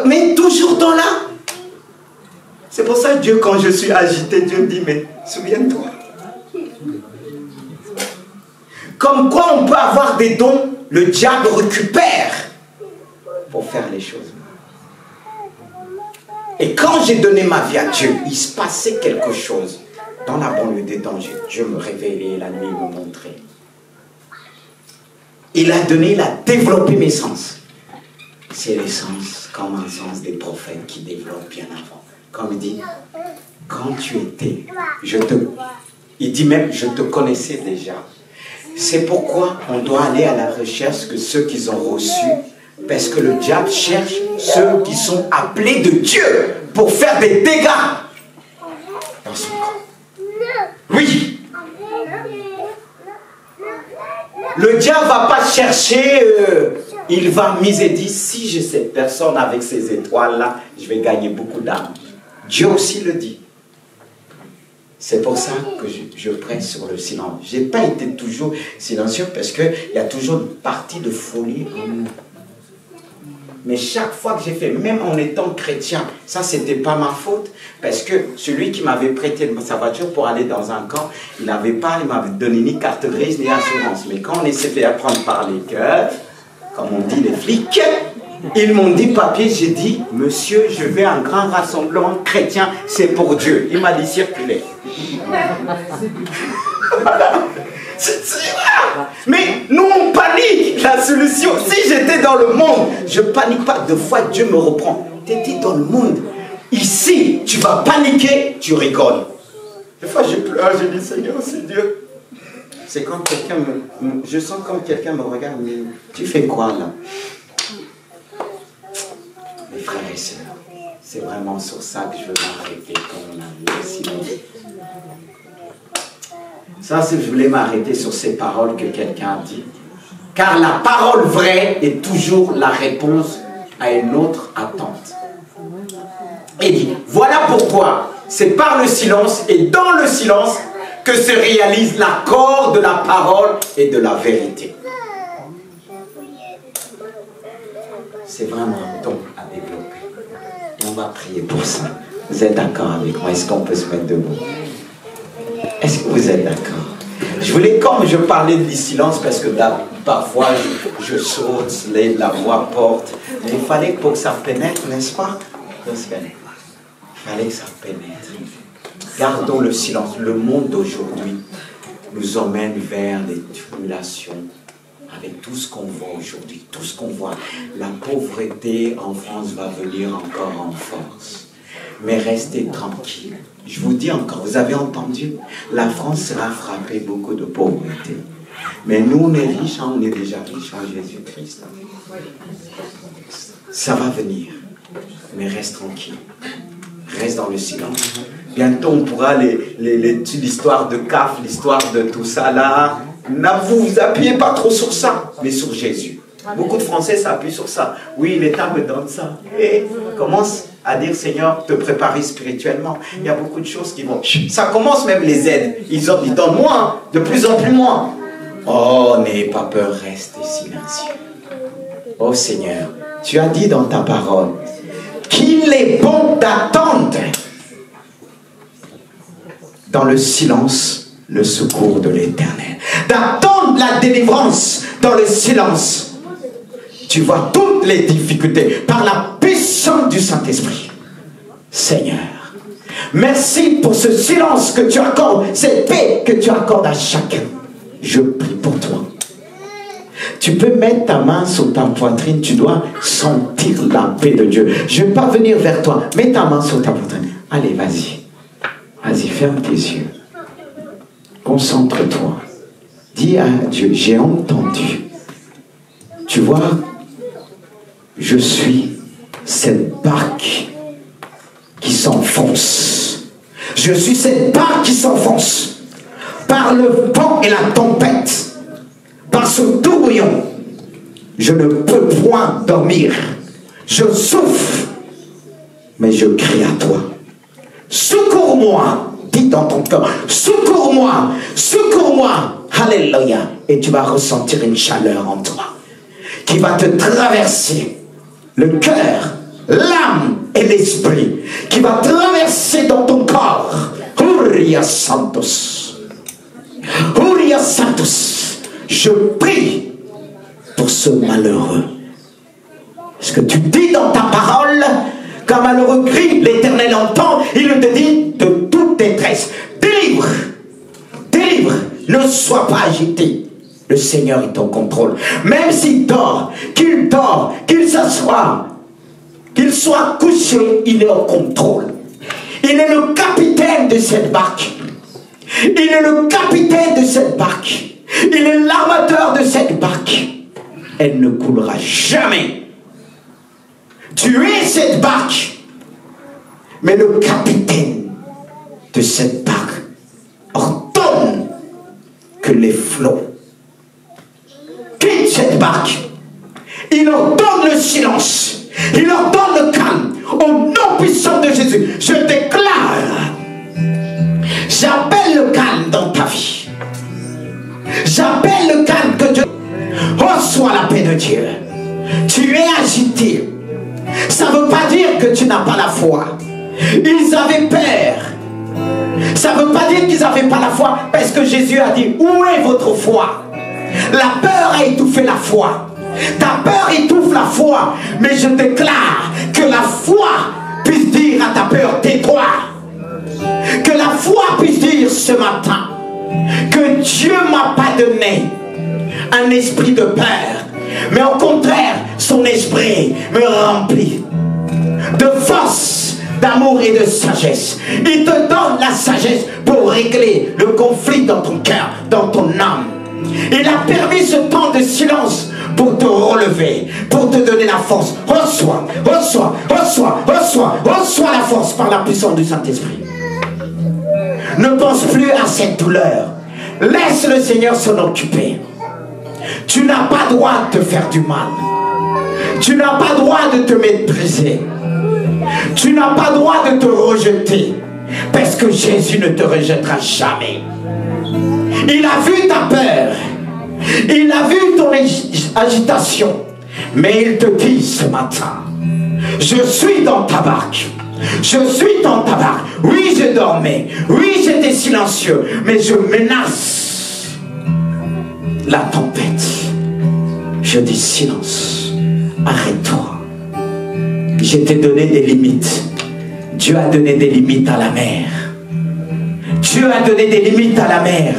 Mais toujours dans là. C'est pour ça que Dieu, quand je suis agité, Dieu me dit, mais souviens-toi. Comme quoi on peut avoir des dons, le diable récupère pour faire les choses. Et quand j'ai donné ma vie à Dieu, il se passait quelque chose. Dans la banlieue des dangers, Dieu me révélait, la nuit me montrait. Il a donné, il a développé mes sens. C'est les sens, comme un sens des prophètes qui développent bien avant. Comme il dit, quand tu étais, il dit même, je te connaissais déjà. C'est pourquoi on doit aller à la recherche que ceux qu'ils ont reçus, parce que le diable cherche ceux qui sont appelés de Dieu pour faire des dégâts dans son corps. Oui. Le diable ne va pas chercher, il va miser, dit, si j'ai cette personne avec ces étoiles-là, je vais gagner beaucoup d'âmes. Dieu aussi le dit. C'est pour ça que je presse sur le silence. Je n'ai pas été toujours silencieux parce qu'il y a toujours une partie de folie en nous. Mais chaque fois que j'ai fait, même en étant chrétien, ça c'était pas ma faute. Parce que celui qui m'avait prêté sa voiture pour aller dans un camp, il m'avait donné ni carte grise ni assurance. Mais quand on s'est fait apprendre par les keufs, comme on dit les flics, ils m'ont dit papier, j'ai dit, monsieur, je vais à un grand rassemblement chrétien, c'est pour Dieu. Il m'a dit circuler. C'est rare. Mais nous on panique. La solution, si j'étais dans le monde, je panique pas. Deux fois Dieu me reprend. Tu étais dans le monde. Ici, tu vas paniquer, tu rigoles. Des fois je pleure, je dis Seigneur, c'est Dieu. C'est quand quelqu'un je sens comme quelqu'un me regarde, mais tu fais quoi là? Mes frères et sœurs, c'est vraiment sur ça que je veux m'arrêter comme on a vu aussi. Ça, c'est je voulais m'arrêter sur ces paroles que quelqu'un a dit. Car la parole vraie est toujours la réponse à une autre attente. Et dit, voilà pourquoi c'est par le silence et dans le silence que se réalise l'accord de la parole et de la vérité. C'est vraiment un don à développer. Et on va prier pour ça. Vous êtes d'accord avec moi? Est-ce qu'on peut se mettre debout? Est-ce que vous êtes d'accord? Je voulais, comme je parlais du silence, parce que là, parfois je saute, la voix porte, mais il fallait pour que ça pénètre, n'est-ce pas? Il fallait que ça pénètre. Gardons le silence. Le monde d'aujourd'hui nous emmène vers les tribulations, avec tout ce qu'on voit aujourd'hui, tout ce qu'on voit. La pauvreté en France va venir encore en force. Mais restez tranquille. Je vous dis encore, vous avez entendu, la France sera frappée beaucoup de pauvreté. Mais nous, on est riches, on est déjà riches en Jésus-Christ. Ça va venir. Mais reste tranquille. Reste dans le silence. Bientôt, on pourra l'histoire de CAF, l'histoire de tout ça là. Ne vous appuyez pas trop sur ça, mais sur Jésus. Beaucoup de Français s'appuient sur ça. Oui, l'État me donne ça. Et commence à dire, Seigneur, te préparer spirituellement. Il y a beaucoup de choses qui vont... Ça commence même les aides. Ils donnent moins, de plus en plus moins. Oh, n'ayez pas peur, restez silencieux. Oh Seigneur, tu as dit dans ta parole qu'il est bon d'attendre dans le silence le secours de l'Éternel. D'attendre la délivrance dans le silence. Tu vois toutes les difficultés par la puissance du Saint-Esprit. Seigneur, merci pour ce silence que tu accordes, cette paix que tu accordes à chacun. Je prie pour toi. Tu peux mettre ta main sur ta poitrine, tu dois sentir la paix de Dieu. Je ne vais pas venir vers toi. Mets ta main sur ta poitrine. Allez, vas-y. Vas-y, ferme tes yeux. Concentre-toi. Dis à Dieu, j'ai entendu. Tu vois, je suis cette barque qui s'enfonce. Je suis cette barque qui s'enfonce par le vent et la tempête. Par ce tourbillon, je ne peux point dormir. Je souffre, mais je crie à toi. Secours-moi, dis dans ton cœur, secours-moi, secours-moi. Alléluia. Et tu vas ressentir une chaleur en toi qui va te traverser le cœur, l'âme et l'esprit, qui va traverser dans ton corps. Uria Santos. Uria Santos. Je prie pour ce malheureux. Ce que tu dis dans ta parole, qu'un malheureux crie, l'Éternel entend, il te dit de toute détresse. Délivre, délivre, ne sois pas agité. Le Seigneur est en contrôle. Même s'il dort, qu'il s'assoie, qu'il soit couché, il est en contrôle. Il est le capitaine de cette barque. Il est le capitaine de cette barque. Il est l'armateur de cette barque. Elle ne coulera jamais. Tu es cette barque. Mais le capitaine de cette barque ordonne que les flots quittent cette barque. Il ordonne le silence. Il ordonne le calme. Au nom puissant de Jésus, je déclare, j'appelle le calme dans ta vie. J'appelle le calme que Dieu reçoit la paix de Dieu. Tu es agité. Ça ne veut pas dire que tu n'as pas la foi. Ils avaient peur. Ça ne veut pas dire qu'ils n'avaient pas la foi, parce que Jésus a dit, où est votre foi? La peur a étouffé la foi. Ta peur étouffe la foi. Mais je déclare que la foi puisse dire à ta peur, tais-toi. Que la foi puisse dire ce matin que Dieu ne m'a pas donné un esprit de peur, mais au contraire, son esprit me remplit de force, d'amour et de sagesse. Il te donne la sagesse pour régler le conflit dans ton cœur, dans ton âme. Il a permis ce temps de silence pour te relever, pour te donner la force. Reçois, reçois, reçois, reçois, reçois la force par la puissance du Saint-Esprit. Ne pense plus à cette douleur. Laisse le Seigneur s'en occuper. Tu n'as pas droit de te faire du mal. Tu n'as pas droit de te mépriser. Tu n'as pas droit de te rejeter. Parce que Jésus ne te rejettera jamais. Il a vu ta peur. Il a vu ton agitation. Mais il te dit ce matin, je suis dans ta barque. Je suis dans ta barque. Oui, je dormais. Oui, j'étais silencieux. Mais je menace la tempête. Je dis silence. Arrête-toi. Je t'ai donné des limites. Dieu a donné des limites à la mer. Dieu a donné des limites à la mer.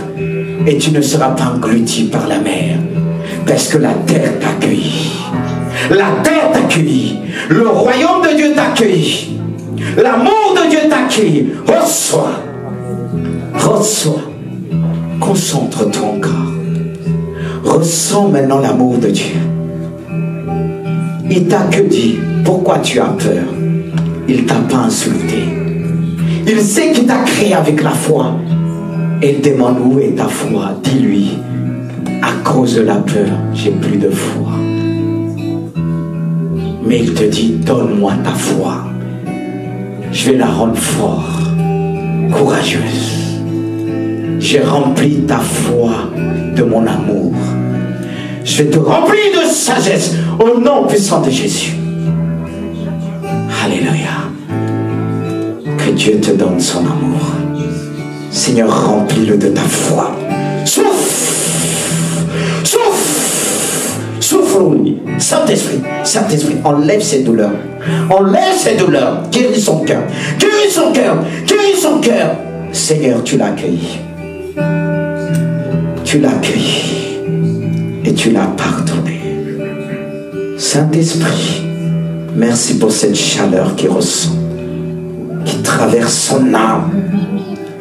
Et tu ne seras pas englouti par la mer. Parce que la terre t'accueille. La terre t'accueille. Le royaume de Dieu t'accueille. L'amour de Dieu t'accueille. Reçois. Reçois. Concentre-toi encore. Ressens maintenant l'amour de Dieu. Il t'a que dit, pourquoi tu as peur? Il t'a pas insulté. Il sait qu'il t'a créé avec la foi. Il demande où est ta foi. Dis-lui, à cause de la peur, j'ai plus de foi. Mais il te dit, donne-moi ta foi. Je vais la rendre forte, courageuse. J'ai rempli ta foi de mon amour. Je vais te remplir de sagesse au nom puissant de Jésus. Alléluia. Que Dieu te donne son amour. Seigneur, remplis-le de ta foi. Souffle. Souffle. Souffle. Saint-Esprit. Saint-Esprit, enlève ces douleurs. Enlève ces douleurs. Guéris son cœur. Guéris son cœur. Guéris son cœur. Seigneur, tu l'as accueilli. Tu l'as accueilli. Et tu l'as pardonné. Saint-Esprit, merci pour cette chaleur qu'il ressent, qui traverse son âme,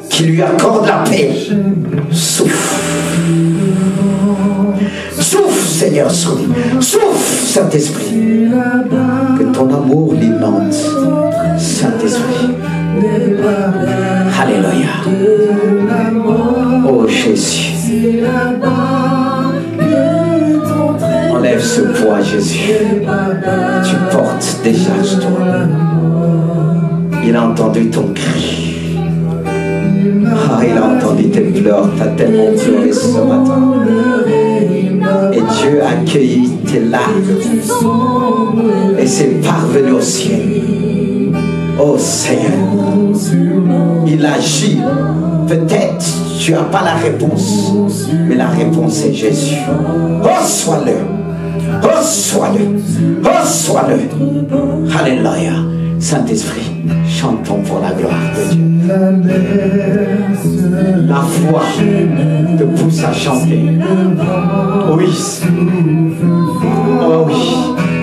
qui lui accorde la paix. Souffle. Souffle, Seigneur, souffle. Souffle, Saint-Esprit. Que ton amour l'inonde, Saint-Esprit. Alléluia. Oh Jésus. Enlève ce poids, Jésus. Tu portes déjà toi. Il a entendu ton cri. Ah, il a entendu tes pleurs. Tu as tellement pleuré ce matin. Et Dieu a accueilli tes larmes. Et c'est parvenu au ciel. Oh Seigneur, il agit. Peut-être tu n'as pas la réponse, mais la réponse est Jésus. Reçois-le. Reçois-le. Reçois-le. Alléluia. Saint-Esprit, chantons pour la gloire de Dieu. La foi te pousse à chanter. Oui. Oh oui.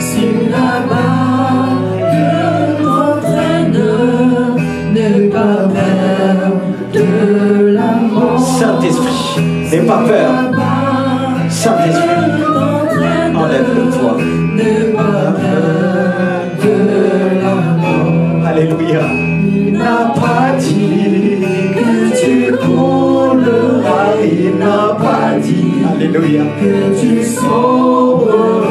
Sur la barque t'entraîne, n'aie pas peur de la mort. Saint-Esprit, n'aie pas peur. Saint-Esprit, enlève le poids. N'aie pas peur de la mort. Alléluia. Il n'a pas dit que tu couleras. Il n'a pas dit Alléluia. que tu sombreras.